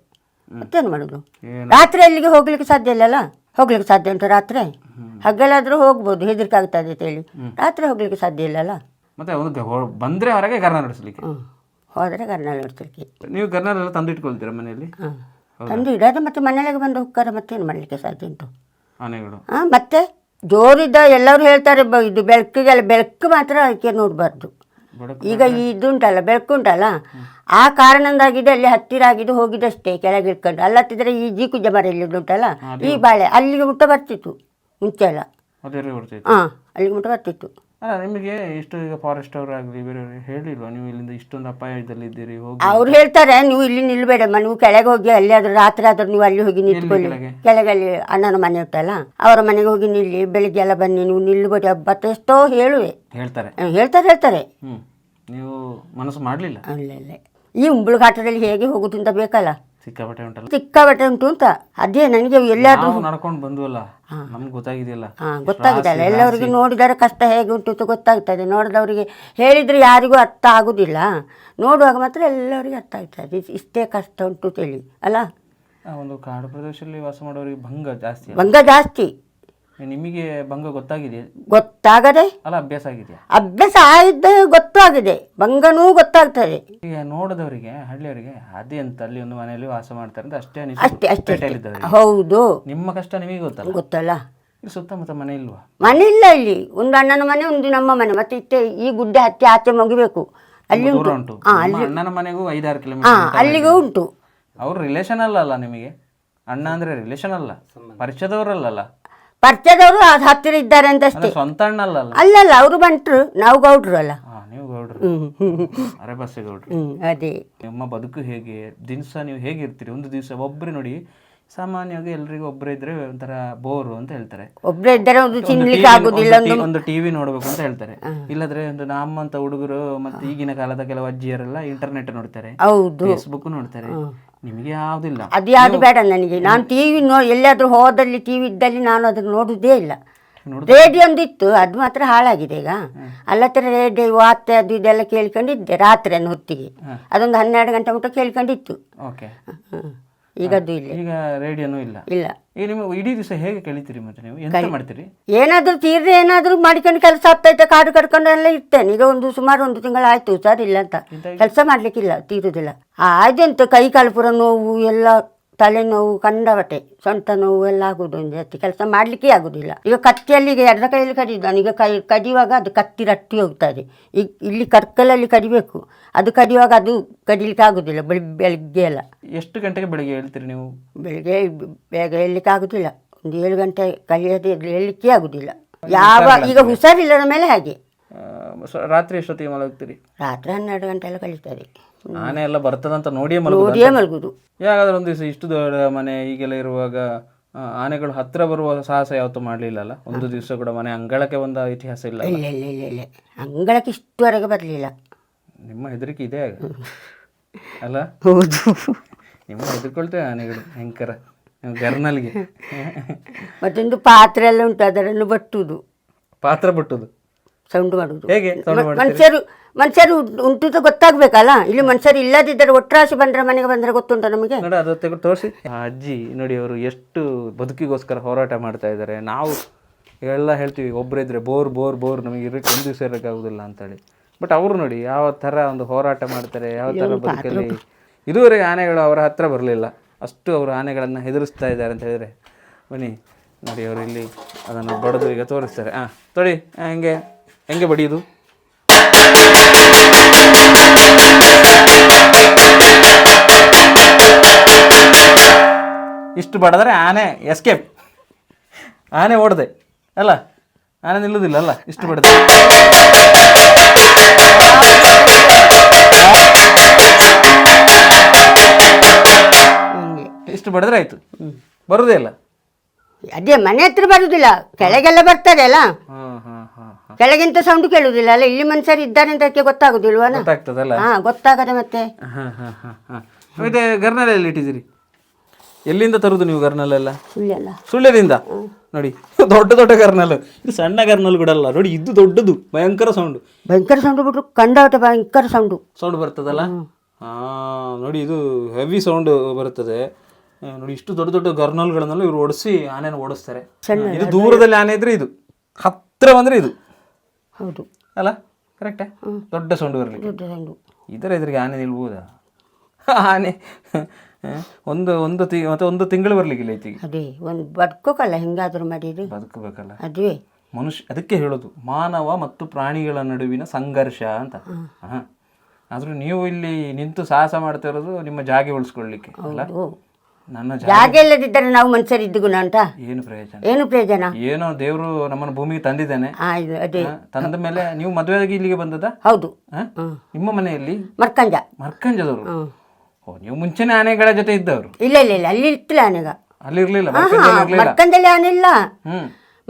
ಮತ್ತೇನು ಮಾಡೋದು? ರಾತ್ರಿ ಅಲ್ಲಿಗೆ ಹೋಗ್ಲಿಕ್ಕೆ ಸಾಧ್ಯ ಇಲ್ಲಲ್ಲ. ಹೋಗ್ಲಿಕ್ಕೆ ಸಾಧ್ಯ ಉಂಟು ರಾತ್ರಿ? ಹಗಲಾದ್ರೂ ಹೋಗ್ಬೋದು, ಹೆದರಿಕೆ ಆಗ್ತದೆ ಅಂತ ಹೇಳಿ. ರಾತ್ರಿ ಹೋಗ್ಲಿಕ್ಕೆ ಸಾಧ್ಯ ಇಲ್ಲಲ್ಲ. ಮತ್ತೆ ಬಂದ್ರೆ ಹೊರಗೆ ಗರ್ನ ನಡೆಸಲಿಕ್ಕೆ, ಹೋದ್ರೆ ಗರ್ನ ನಡೆಸಲಿಕ್ಕೆ. ನೀವು ಗರ್ನೆಲ್ಲ ತಂದಿಟ್ಕೊಳ್ತೀರಾ ಮನೆಯಲ್ಲಿ? ತಂದು ಇಡೋದು, ಮತ್ತೆ ಮನೆಯೊಳಗೆ ಬಂದು ಹೋಗ್ತಾರೆ. ಮತ್ತೇನು ಮಾಡಲಿಕ್ಕೆ ಸಾಧ್ಯ ಉಂಟು? ಆನೆಗಳು ಮತ್ತೆ ಜೋರಿದ್ದ ಎಲ್ಲರೂ ಹೇಳ್ತಾರೆ, ಇದು ಬೆಳಕಿಗೆಲ್ಲ ಬೆಳಕು ಮಾತ್ರ ಅದಕ್ಕೆ ನೋಡಬಾರ್ದು. ಈಗ ಇದುಂಟಲ್ಲ, ಬೆಳಕು ಉಂಟಲ್ಲ, ಆ ಕಾರಣದಾಗಿದೆ ಅಲ್ಲಿ ಹತ್ತಿರ ಆಗಿದ್ದು ಹೋಗಿದಷ್ಟೇ ಕೆಳಗೆ ಇಟ್ಕೊಂಡು. ಅಲ್ಲತ್ತಿದ್ರೆ ಈ ಜೀಕುಜ ಮರ ಇಲ್ಲಿ ಉಂಟಲ್ಲ, ಈ ಬಾಳೆ ಅಲ್ಲಿಗೆ ಮುಟ್ಟ ಬರ್ತಿತ್ತು ಮುಂಚೆ ಎಲ್ಲ. ಅಲ್ಲಿಗೆ ಮುಟ್ಟ ಬರ್ತಿತ್ತು. ಅಲ್ಲ ನಿಮಗೆ ಇಷ್ಟು ಈಗ ಫಾರೆಸ್ಟ್ ಅವರಾಗಲಿ ಬೇರೆಯವರು ಹೇಳಿಲ್ವಾ ನೀವು ಇಲ್ಲಿಂದ ಇಷ್ಟೊಂದು ಅಪಾಯದಲ್ಲಿದ್ದೀರಿ ಹೋಗಿ? ಅವ್ರು ಹೇಳ್ತಾರೆ ನೀವು ಇಲ್ಲಿ ನಿಲ್ಬೇಡಮ್ಮ, ನೀವು ಕೆಳಗೆ ಹೋಗಿ ಅಲ್ಲಿ ಆದ್ರೂ ರಾತ್ರಿ ಆದ್ರೂ ನೀವು ಅಲ್ಲಿ ಹೋಗಿ ನಿಂತ್ಕೊಳ್ಳಿ. ಕೆಳಗೆ ಅಲ್ಲಿ ಅಣ್ಣನ ಮನೆ ಉಂಟಲ್ಲ, ಅವರ ಮನೆಗೆ ಹೋಗಿ ನಿಲ್ಲಿ, ಬೆಳಿಗ್ಗೆ ಎಲ್ಲ ಬನ್ನಿ, ನೀವು ನಿಲ್ಬೇಡಿ ಹಬ್ಬತ್ತ ಎಷ್ಟೋ ಹೇಳ್ತಾರೆ. ಹೇಳ್ತಾರೆ. ನೀವು ಮನಸ್ಸು ಮಾಡಲಿಲ್ಲ? ಇಲ್ಲ ಈ ಉಂಬಳಘಾಟದಲ್ಲಿ ಹೇಗೆ ಹೋಗುದು ಅಂತ ಬೇಕಲ್ಲ, ಸಿಕ್ಕಾಪಟ್ಟೆ ಉಂಟು ಅಂತ. ಅದೇ ನನಗೆ ಎಲ್ಲಾದ್ರೂ ನಡ್ಕೊಂಡು ಬಂದ್ವಲ್ಲ, ನಮ್ಗೆ ಗೊತ್ತಾಗಿದೆಯಲ್ಲ. ಗೊತ್ತಾಗಿದೆ ಅಲ್ಲ, ಎಲ್ಲವರಿಗೂ ನೋಡಿದರೆ ಕಷ್ಟ ಹೇಗೆ ಉಂಟು ಅಂತ ಗೊತ್ತಾಗ್ತದೆ. ನೋಡಿದವರಿಗೆ ಹೇಳಿದರೆ ಯಾರಿಗೂ ಅರ್ಥ ಆಗುದಿಲ್ಲ, ನೋಡುವಾಗ ಮಾತ್ರ ಎಲ್ಲರಿಗೂ ಅರ್ಥ ಆಗ್ತದೆ ಇಷ್ಟೇ ಕಷ್ಟ ಉಂಟು ತಿಳಿ ಅಲ್ಲ. ಒಂದು ಕಾಡು ಪ್ರದೇಶದಲ್ಲಿ ವಾಸ ಮಾಡೋರಿಗೆ ಭಂಗ ಜಾಸ್ತಿ. ನಿಮಗೆ ಭಂಗ ಗೊತ್ತಾಗದೆ ಅಲ್ಲ, ಅಭ್ಯಾಸ ಆಗಿದೆಯಾ? ಅಭ್ಯಾಸ ಆಗಿದೆ, ಗೊತ್ತಾಗಿದೆ, ಭಂಗನೂ ಗೊತ್ತಾಗ್ತದೆ. ಈಗ ನೋಡಿದವರಿಗೆ ಹಳ್ಳಿಯವರಿಗೆ ಅದೇ ಅಂತ ಅಲ್ಲಿ ಒಂದು ಮನೆಯಲ್ಲಿ ವಾಸ ಮಾಡ್ತಾರೆ ಅಂತ ಅಷ್ಟೇ. ಹೌದು, ನಿಮ್ಮ ಕಷ್ಟ ನಿಮಗೆ ಗೊತ್ತಲ್ಲ. ಸುತ್ತಮುತ್ತ ಮನೆ ಇಲ್ವಾ? ಮನೆ ಇಲ್ಲ, ಇಲ್ಲಿ ಒಂದು ಅಣ್ಣನ ಮನೆ, ಒಂದು ನಮ್ಮ ಮನೆ, ಮತ್ತೆ ಇಷ್ಟೇ ಈ ಗುಡ್ಡೆ ಹತ್ತಿ ಆಚೆ ಮುಗಿಬೇಕು. ಅಲ್ಲಿ ಉಂಟು ಅಣ್ಣನ ಮನೆಗೂ 5-6 ಕಿಲೋಮೀಟರ್ ಅಲ್ಲಿಗೂ ಉಂಟು. ಅವ್ರು ರಿಲೇಷನ್ ಅಲ್ಲ ನಿಮಗೆ? ಅಣ್ಣ ಅಂದ್ರೆ ರಿಲೇಷನ್ ಅಲ್ಲ, ಪರಿಚಯದವರಲ್ಲ. ಪರಿಚಯದವರು ಹತ್ತಿರ ಇದ್ದಾರೆ ಅಂತ ಅಷ್ಟೇ, ಸ್ವಂತ ಅಣ್ಣ ಅಲ್ಲಲ್ಲ. ಅವರು ಬಂಟ್ರು, ನಾವು ಗೌಡ್ರು ಅಲ್ಲ. ನೀವು ಗೌಡ್ರು, ಅರೆಬಾಸೆ ಗೌಡ್ರು. ಅದೇ. ನಿಮ್ಮ ಬದುಕು ಹೇಗೆ, ದಿವಸ ನೀವು ಹೇಗಿರ್ತೀರಿ? ಒಂದು ದಿವಸ ಒಬ್ಬರೇ ನೋಡಿ, ಸಾಮಾನ್ಯವಾಗಿ ಎಲ್ರಿಗೂ ಒಬ್ಬರೇ ಇದ್ರೆ ಒಂಥರ ಬೋರು ಅಂತ ಹೇಳ್ತಾರೆ. ಒಬ್ಬರೇ ಇದ್ದರೆ ಒಂದು ತಿನ್ಲಿಕ್ಕೆ ಆಗುದಿಲ್ಲ, ಒಂದು ಟಿವಿ ನೋಡ್ಬೇಕು ಅಂತ ಹೇಳ್ತಾರೆ. ಇಲ್ಲದ್ರೆ ಒಂದು ನಮ್ಮಂತ ಹುಡುಗರು ಮತ್ತೆ ಈಗಿನ ಕಾಲದ ಕೆಲವು ಅಜ್ಜಿಯರೆಲ್ಲ ಇಂಟರ್ನೆಟ್ ನೋಡ್ತಾರೆ, ಫೇಸ್ಬುಕ್ ನೋಡ್ತಾರೆ. ನಿಮಗೆ ಯಾವುದಿಲ್ಲ, ಅದು ಯಾವುದು ಬೇಡ ನನಗೆ. ನಾನು ಟಿವಿ ಎಲ್ಲಾದ್ರೂ ಹೋದಲ್ಲಿ ಟಿವಿ ಇದ್ದಲ್ಲಿ ನಾನು ಅದನ್ನು ನೋಡುವುದೇ ಇಲ್ಲ. ರೇಡಿಯೋ ಒಂದು ಇತ್ತು, ಅದು ಮಾತ್ರ ಹಾಳಾಗಿದೆ ಈಗ. ಅಲ್ಲತ್ರ ರೇಡಿಯೋ ವಾರ್ತೆ ಅದು ಇದೆಲ್ಲ ಕೇಳ್ಕೊಂಡಿದ್ದೆ ರಾತ್ರಿ ಹೊತ್ತಿಗೆ, ಅದೊಂದು 12 ಗಂಟೆ ಊಟ ಕೇಳ್ಕೊಂಡಿತ್ತು. ಈಗ ಅದು ಇಲ್ಲ, ಈಗ ರೇಡಿಯೋನೂ ಇಲ್ಲ. ಈಗ ನೀವು ಇಡೀ ದಿವಸ ಹೇಗೆ ಕಳಿತೀರಿ? ಮತ್ತೆ ನೀವು ಎಂತ ಮಾಡ್ತೀರಿ? ಏನಾದರೂ ತೀರ್ರೆ ಏನಾದರೂ ಮಾಡ್ಕೊಂಡು ಕೆಲಸ ಆಗ್ತೈತೆ, ಕಾಡು ಕಟ್ಕೊಂಡು ಎಲ್ಲ ಇರ್ತೇನೆ. ಈಗ ಸುಮಾರು 1 ತಿಂಗಳು ಆಯ್ತು ಸರ್, ಇಲ್ಲ ಅಂತ ಕೆಲಸ ಮಾಡ್ಲಿಕ್ಕಿಲ್ಲ, ತೀರುದಿಲ್ಲ. ಅದೆಂತ ಕೈ ಕಾಲು ಪುರ ನೋವು ಎಲ್ಲ, ತಲೆನೋವು, ಕಂಡಬಟ್ಟೆ, ಸೊಂಟ ನೋವು ಎಲ್ಲ ಆಗುದು. ಒಂದು ಜಾಸ್ತಿ ಕೆಲಸ ಮಾಡಲಿಕ್ಕೆ ಆಗುದಿಲ್ಲ. ಈಗ ಕತ್ತಿಯಲ್ಲಿ ಈಗ ಎಡದ ಕೈಯಲ್ಲಿ ಕಡಿದಾನೆ, ಈಗ ಕಡಿಯುವಾಗ ಅದು ಕತ್ತಿ ರಟ್ಟಿ ಹೋಗ್ತದೆ. ಈಗ ಇಲ್ಲಿ ಕರ್ಕಲಲ್ಲಿ ಕಡಿಬೇಕು, ಅದು ಕಡಿಯುವಾಗ ಅದು ಕಡಿಲಿಕ್ಕೆ ಆಗುದಿಲ್ಲ. ಬೆಳಿಗ್ಗೆ ಎಲ್ಲ ಎಷ್ಟು ಗಂಟೆಗೆ ಬೆಳಿಗ್ಗೆ ಹೇಳ್ತೀರಿ ನೀವು? ಬೆಳಿಗ್ಗೆ ಬೇಗ ಹೇಳಲಿಕ್ಕೆ ಆಗುದಿಲ್ಲ, ಒಂದು 7 ಗಂಟೆ ಕಲಿಯೋದೇ ಹೇಳಲಿಕ್ಕೆ ಆಗುದಿಲ್ಲ. ಯಾವ ಈಗ ಹುಷಾರಿಲ್ಲದ ಮೇಲೆ ಹಾಗೆ. ರಾತ್ರಿ ಎಷ್ಟೊತ್ತಿಗೆ ಮಲಗ್ತೀರಿ? ರಾತ್ರಿ 12 ಗಂಟೆ ಎಲ್ಲ ಕಳೀತಾರೆ. ಆನೆ ಎಲ್ಲ ಬರ್ತದಂತ ನೋಡಿಯೇ ಮಲಗುದು. ಯಾಗಾದ್ರೆ ಒಂದು ದಿವಸ ಇಷ್ಟು ದೊಡ್ಡ ಮನೆ ಈಗೆಲ್ಲ ಇರುವಾಗ ಆನೆಗಳು ಹತ್ರ ಬರುವ ಸಾಹಸ ಯಾವತ್ತೂ ಮಾಡಲಿಲ್ಲಲ್ಲ? ಒಂದು ದಿವಸ ಕೂಡ ಮನೆ ಅಂಗಳಕ್ಕೆ ಬಂದ ಇತಿಹಾಸ ಇಲ್ಲ? ಇಲ್ಲ, ಅಂಗಳಕ್ಕೆ ಇಷ್ಟುವರೆಗೆ ಬರಲಿಲ್ಲ. ನಿಮ್ಮ ಹೆದರಿಕೆ ಇದೆ ಆಗ ಅಲ್ಲ? ಹೌದು, ನಿಮ್ಮ ಹೆದರ್ಕೊಳ್ತೇವೆ ಆನೆಗಳು ಭಯಂಕರ. ಗರ್ನಲ್ಗೆ ಮತ್ತೊಂದು ಪಾತ್ರೆ ಎಲ್ಲ ಉಂಟು, ಅದನ್ನು ಬಟ್ಟುದು. ಪಾತ್ರ ಬಟ್ಟುದು, ಸೌಂಡ್ ಮಾಡುದು. ಹೇಗೆ? ಮನುಷ್ಯರು ಉಂಟು ಗೊತ್ತಾಗ್ಬೇಕಲ್ಲ. ಇಲ್ಲಿ ಮನುಷ್ಯರು ಇಲ್ಲದಿದ್ದರೆ ಒಟ್ರಾಸಿ ಬಂದ್ರೆ, ಮನೆಗೆ ಬಂದ್ರೆ ಗೊತ್ತುಂಟ ನಮಗೆ. ನೋಡಿ ಅದು ತೆಗೆದು ತೋರಿಸಿ. ಅಜ್ಜಿ ನೋಡಿ, ಅವರು ಎಷ್ಟು ಬದುಕಿಗೋಸ್ಕರ ಹೋರಾಟ ಮಾಡ್ತಾ ಇದ್ದಾರೆ. ನಾವು ಎಲ್ಲ ಹೇಳ್ತೀವಿ ಒಬ್ಬರಿದ್ರೆ ಬೋರ್ ನಮಗೆ ಇರಕ್ಕೆ ಒಂದು ದಿವಸ ಇರೋಕ್ಕಾಗೋದಿಲ್ಲ ಅಂತೇಳಿ. ಬಟ್ ಅವರು ನೋಡಿ ಯಾವ ಥರ ಒಂದು ಹೋರಾಟ ಮಾಡ್ತಾರೆ, ಯಾವ ಥರ ಬದುಕಲ್ಲಿ. ಇದುವರೆಗೆ ಆನೆಗಳು ಅವರ ಹತ್ರ ಬರಲಿಲ್ಲ, ಅಷ್ಟು ಅವರು ಆನೆಗಳನ್ನು ಹೆದರಿಸ್ತಾ ಇದ್ದಾರೆ ಅಂತ ಹೇಳಿದರೆ. ಬನ್ನಿ ನೋಡಿ, ಅವರು ಇಲ್ಲಿ ಅದನ್ನು ಬಡಿದು ಈಗ ತೋರಿಸ್ತಾರೆ. ತೊಡಿ, ಹೆಂಗೆ ಬಡಿಯೋದು? ಇಷ್ಟು ಬಡಿದ್ರೆ ಆನೆ ಎಸ್ಕೇಪ್, ಆನೆ ಓಡದೆ ಅಲ್ಲ, ಆನೆ ನಿಲ್ಲುವುದಿಲ್ಲ ಅಲ್ಲ, ಇಷ್ಟು ಬಡಿದ್ರೆ. ಇಷ್ಟು ಬಡಿದ್ರೆ ಆಯ್ತು, ಬರುದೇ ಇಲ್ಲ. ಅದೇ ಮನೆ ಹತ್ರ ಬರುದಿಲ್ಲ, ಕೆಳಗೆಲ್ಲ ಬರ್ತದೆ ಅಲ್ಲ, ಕೆಳಗಿಂತ ಸೌಂಡ್ ಕೇಳುದಿಲ್ಲ ಅಲ್ಲ. ಇಲ್ಲಿ ಮನುಷ್ಯರು ಇದ್ದಾರೆ ಅಂತ ಗೊತ್ತಾಗುದಿಲ್ವಾ? ಗೊತ್ತಾಗ್ತದಲ್ಲ. ಗೊತ್ತಾಗದೆ ಮತ್ತೆ. ಮತ್ತೆ ಗರ್ನಲೆಲ್ಲ ಇಟ್ಟಿದ್ದೀರಿ? ಎಲ್ಲಿಂದ ತರುದು ನೀವು ಗರ್ನಲೆಲ್ಲ? ಸುಳ್ಯದಿಂದ ನೋಡಿ, ದೊಡ್ಡ ಗರ್ನಲ್. ಇದು ಸಣ್ಣ ಗರ್ನಲ್ ಕೂಡ ಅಲ್ಲ ನೋಡಿ, ಇದು ದೊಡ್ಡದು. ಭಯಂಕರ ಸೌಂಡ್ ಬಿಟ್ರು ಕಂಡಾಟ ಭಯಂಕರ ಸೌಂಡ್ ಬರ್ತದಲ್ಲ. ನೋಡಿ, ಇದು ಹೆವಿ ಸೌಂಡ್ ಬರ್ತದೆ ನೋಡಿ. ಇಷ್ಟು ದೊಡ್ಡ ಗರ್ನಲ್ಗಳನ್ನೆಲ್ಲ ಇವರು ಓಡಿಸಿ ಆನೆನ ಓಡಿಸ್ತಾರೆ. ಇದು ದೂರದಲ್ಲಿ ಆನೆ ಇದ್ರೆ ಇದು, ಹತ್ರ ಬಂದ್ರೆ ಇದು. ಹೌದು ಅಲ್ಲ, ಕರೆಕ್ಟಾ? ದೊಡ್ಡ ಸೌಂಡ್ ಬರಲಿ. ಇದರ ಎದುರಿಗೆ ಆನೆ ನಿಲ್ಬೋದಾ? ಆನೆ ಒಂದು ತಿಂಗಳು ಬರ್ಲಿಕ್ಕಿಲ್ಲ ಈಚೆಗೆ. ಅದೇ ಒಂದು ಬದುಕೋಕಲ್ಲ, ಹೆಂಗಾದ್ರೂ ಮಾಡಿ ಬದುಕಬೇಕಲ್ಲ. ಅದುವೇ ಮನುಷ್ಯ, ಅದಕ್ಕೆ ಹೇಳೋದು ಮಾನವ ಮತ್ತು ಪ್ರಾಣಿಗಳ ನಡುವಿನ ಸಂಘರ್ಷ ಅಂತ. ಆದ್ರೂ ನೀವು ಇಲ್ಲಿ ನಿಂತು ಸಾಹಸ ಮಾಡ್ತಾ ಇರೋದು ನಿಮ್ಮ ಜಾಗೆ ಉಳಿಸ್ಕೊಳ್ಳಿಕ್ಕೆ ಅಲ್ಲ. ನನ್ನ ಜಾಗ ಇಲ್ಲದಿದ್ದರೆ ನಾವು ಮನುಷ್ಯರಿದ್ದು ಗುಣ ಅಂತ ಏನು ಪ್ರಯೋಜನ? ಏನು ಪ್ರಯೋಜನ? ಏನೋ ದೇವರು ನಮ್ಮನ್ನು ಭೂಮಿಗೆ ತಂದಿದ್ದಾನೆ. ಅದೇ ತಂದ ಮೇಲೆ ನೀವು ಮದುವೆಯಾಗಿ ಇಲ್ಲಿಗೆ ಬಂದದ? ಹೌದು. ನಿಮ್ಮ ಮನೆಯಲ್ಲಿ ಮರ್ಕಂಜ ಮರ್ಕಂಜದವರು? ಓ, ನೀವು ಮುಂಚೆನೆ ಆನೆಗಳ ಜೊತೆ ಇದ್ದವರು? ಇಲ್ಲ ಇಲ್ಲ ಇಲ್ಲ, ಅಲ್ಲಿ ಇರ್ತಿಲ್ಲ ಆನೆಗ. ಅಲ್ಲಿ ಇರ್ಲಿಲ್ಲ? ಮರ್ಕಂಜಲ್ಲಿ ಆನೆ ಇಲ್ಲ.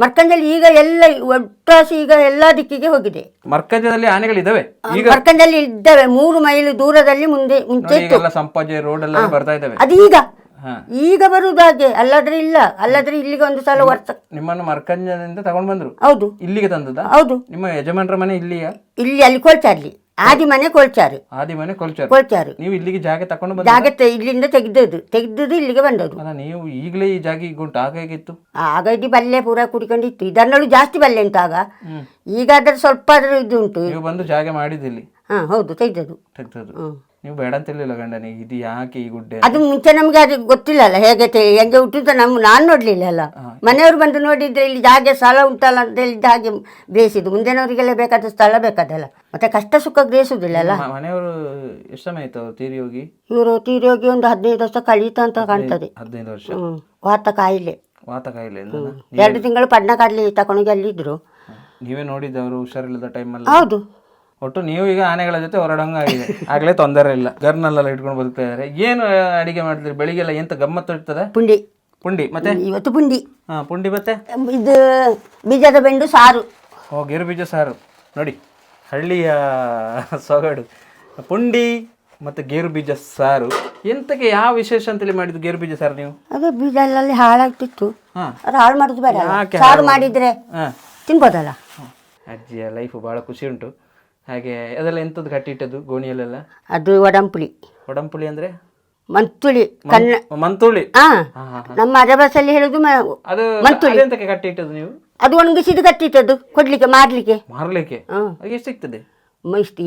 ಮರ್ಕಂಜಲ್ಲಿ ಈಗ ಎಲ್ಲ ಒಟ್ಟಾಸಿ ಈಗ ಎಲ್ಲಾ ದಿಕ್ಕಿಗೆ ಹೋಗಿದೆ. ಮರ್ಕಂಜದಲ್ಲಿ ಆನೆಗಳಿದಾವೆ ಈಗ? ಮರ್ಕಂಜಲ್ಲಿ ಇದ್ದಾವೆ, 3 ಮೈಲು ದೂರದಲ್ಲಿ ಮುಂದೆ ಮುಂಚೆ ಇತ್ತು. ಸಂಪಾಜೆ ರೋಡ್ ಎಲ್ಲ ಬರ್ತಾ ಇದ್ದಾವೆ. ಅದು ಈಗ ಬರುವುದು ಹಾಗೆ, ಅಲ್ಲಾದ್ರೆ ಇಲ್ಲ. ಅಲ್ಲಾದ್ರೆ ಇಲ್ಲಿಗೆ ಒಂದು ಸಲ ವರ್ಷ ನಿಮ್ಮನ್ನು ಮರ್ಕಂಜದಿಂದ ತಗೊಂಡ್ ಬಂದ್ರು? ಹೌದು. ಇಲ್ಲಿಗೆ ತಂದದ? ಹೌದು. ನಿಮ್ಮ ಯಜಮಾನರ ಮನೆ ಇಲ್ಲಿಯ? ಇಲ್ಲಿ ಅಲ್ಲಿ ಕೊಳ್ಚಾರ್ಲಿ, ಆದಿ ಮನೆ ಕೊಳ್ಚಾರು. ಆದಿ ಮನೆ ಕೊಳ್ಚಾರು. ನೀವು ಇಲ್ಲಿಗೆ ಜಾಗ ತಕೊಂಡು ಬಂದ? ಜಾಗ ಇಲ್ಲಿಂದ ತೆಗೆದದ್ದು ಇಲ್ಲಿಗೆ ಬಂದದ್ದು. ಅಲ್ಲ, ನೀವು ಈಗಲೇ ಈ ಜಾಗ ಈಗ ಉಂಟು, ಆಗ ಹೇಗಿತ್ತು? ಆಗ ಇಡೀ ಬಲ್ಲೆ ಪೂರ ಕುಡಿಕೊಂಡಿತ್ತು. ಇದನ್ನಳು ಜಾಸ್ತಿ ಬಲ್ಲೆ ಉಂಟು ಆಗ. ಈಗ ಅದ್ರ ಸ್ವಲ್ಪ ಅದ್ರ ಇದು ಉಂಟು. ನೀವು ಬಂದು ಜಾಗ ಮಾಡಿದಿಲ್ಲಿ? ಹೌದು, ತೆಗ್ದದ್ದು. ನೀವು ಬೇಡ ಅಂತ ಹೇಳಿಲ್ಲ ಗಂಡನಿಗೆ, ಇದು ಯಾಕೆ ಈ ಗುಡ್ಡೆ? ಅದು ಮುಂಚೆ ನಮ್ಗೆ ಅದು ಗೊತ್ತಿಲ್ಲಲ್ಲ, ಹೆಂಗೆ ಹುಟ್ಟಿದ ನಾನು ನೋಡ್ಲಿಲ್ಲ ಅಲ್ಲ. ಮನೆಯವರು ಬಂದು ನೋಡಿದ್ರೆ ಇಲ್ಲಿ ಜಾಗ ಸ್ಥಳ ಉಂಟಲ್ಲ ಅಂತ ಹೇಳಿದ್ದು ಹಾಗೆ ಬೇಯಿಸಿದ್ದು. ಮುಂದಿನವರಿಗೆಲ್ಲ ಬೇಕಾದ ಸ್ಥಳ ಬೇಕಾದಲ್ಲ, ಮತ್ತೆ ಕಷ್ಟ ಸುಖ ಗ್ರಹಿಸುದಿಲ್ಲ ಅಲ್ಲ. ಮನೆಯವರು ಎಷ್ಟು ಸಮಯ ಆಯ್ತು ತೀರಿ ಹೋಗಿ? ಇವರು ತೀರಿ ಹೋಗಿ ಒಂದು 15 ವರ್ಷ ಕಳೀತ ಅಂತ ಕಾಣ್ತದೆ. 15 ವರ್ಷ? ವಾತ ಕಾಯಿಲೆ. 2 ತಿಂಗಳು ಪಡ್ನ ಕಾಡ್ಲಿ ತಕೊಂಡೋಗಿ ಅಲ್ಲಿದ್ರು. ನೀವೇ ನೋಡಿದ್ದವರು ಹುಷಾರಿಲ್ಲದ ಟೈಮಲ್ಲಿ? ಹೌದು. ಒಟ್ಟು ನೀವು ಈಗ ಆನೆಗಳ ಜೊತೆ ಹೊರಡಂಗಾಗಿದೆ. ಆಗ್ಲೇ ತೊಂದರೆ ಇಲ್ಲ, ಗರ್ನಲ್ಲೆಲ್ಲ ಇಟ್ಕೊಂಡು ಬದುಕ್ತಾ ಇದಾರೆ. ಏನು ಅಡಿಗೆ ಮಾಡ್ತೀರಿ ಬೆಳಿಗ್ಗೆಲ್ಲ? ಎಂತ ಗಮ್ಮತ್ತು ಇರ್ತದೆ? ಪುಂಡಿ ಮತ್ತೆ ಇವತ್ತು ಪುಂಡಿ. ಪುಂಡಿ ಮತ್ತೆ ಇದು ಬೀಜದ ಬೆಂಡು ಸಾರು. ಗೇರು ಬೀಜ ಸಾರು ನೋಡಿ, ಹಳ್ಳಿಯ ಸೊಗಡು. ಪುಂಡಿ ಮತ್ತೆ ಗೇರು ಬೀಜ ಸಾರು. ಎಂತಕ್ಕೆ, ಯಾವ ವಿಶೇಷ ಅಂತೇಳಿ ಮಾಡಿದ್ದು ಗೇರು ಬೀಜ ಸಾರು ನೀವು? ಅದೇ ಬೀಜ ಎಲ್ಲ ಹಾಳಾಗ್ತಿತ್ತು, ಅದು ಹಾಳು ಮಾಡುದು ಬೇಡ. ಸಾರು ಮಾಡಿದ್ರೆ ತಿನ್ಬೋದಲ್ಲ. ಅಜ್ಜಿಯ ಲೈಫ್ ಬಹಳ ಖುಷಿ ಉಂಟು. ಹಾಗೆ ಅದೆಲ್ಲ ಎಂಥದ್ದು ಕಟ್ಟಿಟ್ಟದ್ದು ಗೋಣಿಯಲ್ಲೆಲ್ಲ? ಅದು ಒಡಂಪುಳಿ. ಒಡಂಪುಳಿ ಅಂದ್ರೆ ಮಂತುಳಿ. ಮಂತುಳಿ. ನಮ್ಮ ಅರಬಸಲ್ಲಿ ಹೇಳುದು ಮಂತುಳಿ. ಎಂತಕ್ಕೆ ಕಟ್ಟಿಟ್ಟದ್ದು ನೀವು? ಅದು ಒಣಗಿಸಿದ್ದು ಕಟ್ಟಿಟ್ಟದ್ದು, ಕೊಡ್ಲಿಕ್ಕೆ ಮಾರ್ಲಿಕ್ಕೆ. ಎಷ್ಟು ಸಿಗ್ತದೆ?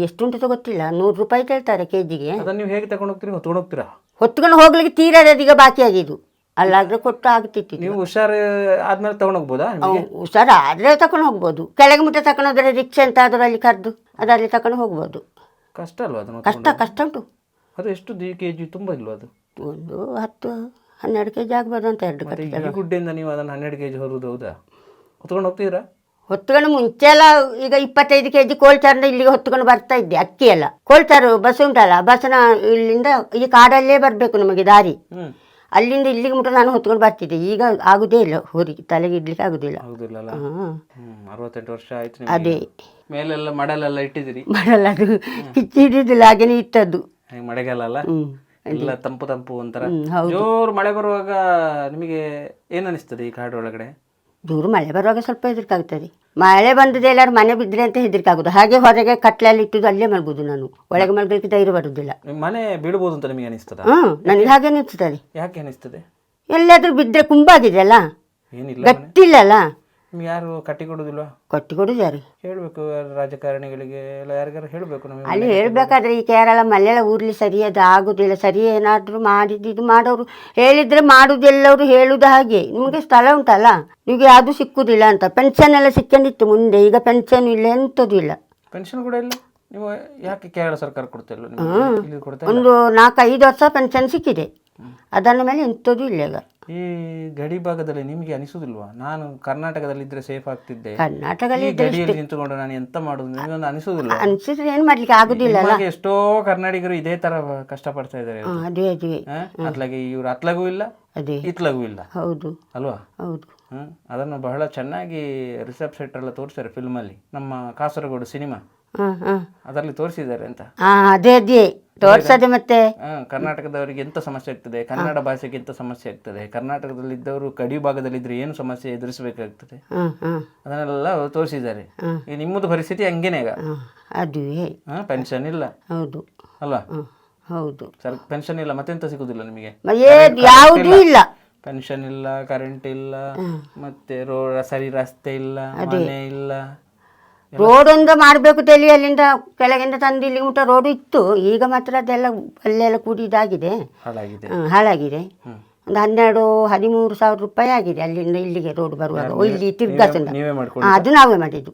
ಎಷ್ಟುಂಟು ಗೊತ್ತಿಲ್ಲ, 100 ರೂಪಾಯಿ ಕೇಳ್ತಾರೆ ಕೆಜಿಗೆ. ಅದನ್ನು ನೀವು ಹೇಗೆ ತಗೊಂಡು ಹೋಗ್ತೀರಿ? ಹೊತ್ಕೊಂಡು ಹೋಗ್ತೀರಾ? ಹೊತ್ಕೊಂಡು ಹೋಗ್ಲಿಕ್ಕೆ ತೀರಾ ಈಗ ಬಾಕಿ ಆಗಿದ್ದು, ಅಲ್ಲಾದ್ರೆ ಕೊಟ್ಟು ಆಗ್ತಿತ್ತು. ನೀವು ಹುಷಾರು ಆದ್ಮೇಲೆ ತಗೊಂಡು ಹೋಗ್ಬೋದಾ? ಹುಷಾರ ಆದ್ರೆ ತಕೊಂಡು ಹೋಗ್ಬೋದು. ಕೆಳಗೆ ಮುಟ್ಟೆ ತಕೊಂಡು ಹೋದ್ರೆ ರಿಕ್ಷಾ ಅಂತ ಅದರಲ್ಲಿ ಕರೆದು ಅದರಲ್ಲಿ ತಕೊಂಡು ಹೋಗ್ಬೋದು. ಕಷ್ಟ ಅಲ್ವಾ ಅದನ್ನು? ಕಷ್ಟ ಉಂಟು. ಅದು ಎಷ್ಟು ಕೆಜಿ? ತುಂಬ ಇಲ್ವಾ ಅದು? ಒಂದು 10-12 ಕೆಜಿ ಆಗ್ಬೋದು ಅಂತ. 2 ಕಟ್ಟಿ ಈ ಗುಡ್ಡೆಯಿಂದ ನೀವು ಅದನ್ನು 12 ಕೆಜಿ ಹೊರೋದು? ಹೌದಾ? ಹೊತ್ಕೊಂಡು ಹೋಗ್ತೀರಾ? ಹೊತ್ಕೊಂಡು ಮುಂಚೆ ಎಲ್ಲ ಈಗ 25 ಕೆಜಿ ಕೋಲ್ಚಾರಿಂದ ಇಲ್ಲಿಗೆ ಹೊತ್ಕೊಂಡು ಬರ್ತಾ ಇದ್ದೆ. ಅಕ್ಕಿ ಎಲ್ಲ ಕೋಲ್ಚಾರು ಬಸ್ ಉಂಟಲ್ಲ, ಬಸ್ನ ಇಲ್ಲಿಂದ ಈ ಕಾಡಲ್ಲೇ ಬರಬೇಕು ನಮಗೆ ದಾರಿ. ಅಲ್ಲಿಂದ ಇಲ್ಲಿಗೆ ಮುಟ್ಟ ನಾನು ಹೊತ್ಕೊಂಡು ಬರ್ತಿದ್ದೆ. ಈಗ ಆಗುದೇ ಇಲ್ಲ, ಹೋರಿಗೆ ತಲೆಗೆ ಇಡ್ಲಿಕ್ಕೆ ಆಗುದಿಲ್ಲ. 68 ವರ್ಷ ಆಯ್ತು. ಅದೇ ಮೇಲೆಲ್ಲ ಮಡಲೆಲ್ಲ ಇಟ್ಟಿದ್ದೀರಿ? ಮಡಲ್ಲ, ಅದು ಕಿಚ್ಚಿ ಹಿಡಿದಿಲ್ಲ, ಹಾಗೇನೆ ಇಟ್ಟದ್ದು. ಮಳೆಗಾಲ ಅಲ್ಲ, ಎಲ್ಲ ತಂಪು ಒಂಥರ. ಜೋರು ಮಳೆ ಬರುವಾಗ ನಿಮಗೆ ಏನ್ ಅನಿಸ್ತದೆ ಈ ಕಾಡು ಒಳಗಡೆ? ಜೋರು ಮಳೆ ಬರುವಾಗ ಸ್ವಲ್ಪ ಹೆದರಿಕೆ ಆಗ್ತದೆ. ಮಳೆ ಬಂದದೆ ಎಲ್ಲರೂ ಮನೆ ಬಿದ್ದರೆ ಅಂತ ಹೆದರಿಕೆ ಆಗುದು. ಹಾಗೆ ಹೊರಗೆ ಕಟ್ಲೆಯಲ್ಲಿ ಇಟ್ಟುದು ಅಲ್ಲೇ ಮಲ್ಬೋದು ನಾನು. ಒಳಗೆ ಮಲ್ಗಲಿಕ್ಕೆ ಧೈರ್ಯ ಬರುದಿಲ್ಲ. ಮನೆ ಬೀಳ್ಬೋದು ಅಂತ ನಿಮಗೆ ಅನಿಸ್ತದ? ನನಗೆ ಹಾಗೆ ಅನಿಸ್ತದೆ. ಯಾಕೆ ಅನಿಸ್ತದೆ? ಎಲ್ಲಾದ್ರೂ ಬಿದ್ದರೆ ಕುಂಬಾಗಿದೆ ಅಲ್ಲ, ಗಟ್ಟಿಲ್ಲಲ್ಲ. ನಿಮ್ಗೆ ಯಾರು ಕಟ್ಟಿ ಕೊಡುದಿಲ್ವಾ? ಕಟ್ಟಿ ಕೊಡುದು ಯಾರು? ಹೇಳ್ಬೇಕು, ರಾಜಕಾರಣಿಗಳಿಗೆ ಎಲ್ಲ ಯಾರಿಗಾರು ಹೇಳ್ಬೇಕು. ನಮಗೆ ಅಲ್ಲಿ ಹೇಳ್ಬೇಕಾದ್ರೆ ಈ ಕೇರಳ ಮಲೆಯಾಳ ಊರ್ಲಿ ಸರಿ ಅದು ಆಗುದಿಲ್ಲ. ಸರಿ ಏನಾದ್ರು ಮಾಡಿದ್ದು ಇದು ಮಾಡೋರು ಹೇಳಿದ್ರೆ ಮಾಡುದೆಲ್ಲವರು ಹೇಳುದು ಹಾಗೆ. ನಿಮಗೆ ಸ್ಥಳ ಉಂಟಲ್ಲ, ನಿಮಗೆ ಯಾವುದು ಸಿಕ್ಕುದಿಲ್ಲ ಅಂತ. ಪೆನ್ಷನ್ ಎಲ್ಲ ಸಿಕ್ಕೊಂಡಿತ್ತು ಮುಂದೆ, ಈಗ ಪೆನ್ಷನ್ ಇಲ್ಲ, ಎಂಥದ್ದು ಇಲ್ಲ. ಪೆನ್ಷನ್ ಕೂಡ ಇಲ್ಲ. ನೀವು ಯಾಕೆ ಕೇರಳ ಸರ್ಕಾರ ಕೊಡ್ತಿಲ್ಲ? ಒಂದು 4-5 ವರ್ಷ ಪೆನ್ಷನ್ ಸಿಕ್ಕಿದೆ, ಅದನ್ನ ಮೇಲೆ ಎಂಥದ್ದು ಇಲ್ಲ. ಈಗ ಈ ಗಡಿ ಭಾಗದಲ್ಲಿ ನಿಮಗೆ ಅನಿಸುದಿಲ್ವಾ, ನಾನು ಕರ್ನಾಟಕದಲ್ಲಿ ಇದ್ರೆ ಸೇಫ್ ಆಗ್ತಿದ್ದೆ, ಕರ್ನಾಟಕದಲ್ಲಿ ಗಡಿಯಲ್ಲಿ ನಿಂತುಕೊಂಡು ನಾನು ಎಂತ ಮಾಡುದು? ನಿಮಗೊಂದು ಅನಿಸುದಿಲ್ಲ? ಅನಿಸಿದ್ರೆ ಏನ್ ಮಾಡ್ಲಿಕ್ಕೆ ಆಗುದಿಲ್ಲ. ಎಷ್ಟೋ ಕನ್ನಡಿಗರು ಇದೇ ತರ ಕಷ್ಟ ಪಡ್ತಾ ಇದ್ದಾರೆ. ಅತ್ಲಾಗೆ ಇವ್ರು ಅತ್ಲಗೂ ಇಲ್ಲ, ಇತ್ಲಗೂ ಇಲ್ಲ. ಹೌದು ಅಲ್ವಾ? ಹೌದು. ಅದನ್ನು ಬಹಳ ಚೆನ್ನಾಗಿ ರಿಸರ್ಚ್ ಸೆಟ್ ಎಲ್ಲ ತೋರಿಸ್ತಾರೆ ಫಿಲ್ಮ್ ಅಲ್ಲಿ. ನಮ್ಮ ಕಾಸರಗೋಡು ಸಿನಿಮಾ ಅದರಲ್ಲಿ ತೋರಿಸಿದ್ದಾರೆ ಅಂತ. ಅದೇ ತೋರ್ಸದೆ. ಮತ್ತೆ ಕರ್ನಾಟಕದವರಿಗೆ ಎಂತ ಸಮಸ್ಯೆ ಆಗ್ತದೆ, ಕನ್ನಡ ಭಾಷೆಗೆ ಎಂತ ಸಮಸ್ಯೆ ಆಗ್ತದೆ, ಕರ್ನಾಟಕದಲ್ಲಿ ಇದ್ದವರು ಗಡಿ ಭಾಗದಲ್ಲಿ ಇದ್ರೆ ಏನು ಸಮಸ್ಯೆ ಎದುರಿಸಬೇಕಾಗ್ತದೆ, ಅದನ್ನೆಲ್ಲ ತೋರಿಸಿದ್ದಾರೆ. ನಿಮ್ಮದು ಪರಿಸ್ಥಿತಿ ಹಂಗೇನೆ ಈಗ. ಅದುವೇ ಪೆನ್ಷನ್ ಇಲ್ಲ. ಹೌದು ಅಲ್ವಾ? ಹೌದು. ಪೆನ್ಷನ್ ಇಲ್ಲ, ಮತ್ತೆಂತ ಸಿಗುದಿಲ್ಲ ನಿಮಗೆ? ಯಾವುದೂ ಇಲ್ಲ. ಪೆನ್ಷನ್ ಇಲ್ಲ, ಕರೆಂಟ್ ಇಲ್ಲ, ಮತ್ತೆ ಸರಿ ರಸ್ತೆ ಇಲ್ಲ, ಮನೆ ಇಲ್ಲ. ರೋಡ್ ಒಂದು ಮಾಡಬೇಕು ತಲೆ, ಅಲ್ಲಿಂದ ಕೆಳಗಿಂದ ತಂದು ಇಲ್ಲಿ ಮುಟ್ಟ ರೋಡ್ ಇತ್ತು. ಈಗ ಮಾತ್ರ ಅದೆಲ್ಲ ಅಲ್ಲೆಲ್ಲ ಕೂಡಿ ಇದಾಗಿದೆ, ಹಾಳಾಗಿದೆ. ಒಂದು 12-13 ಸಾವಿರ ರೂಪಾಯಿ ಆಗಿದೆ ಅಲ್ಲಿಂದ ಇಲ್ಲಿಗೆ ರೋಡ್ ಬರುವಾಗ. ಇಲ್ಲಿ ತಿರ್ಗಾಸಂದ ಅದು ನಾವೇ ಮಾಡಿದ್ದು.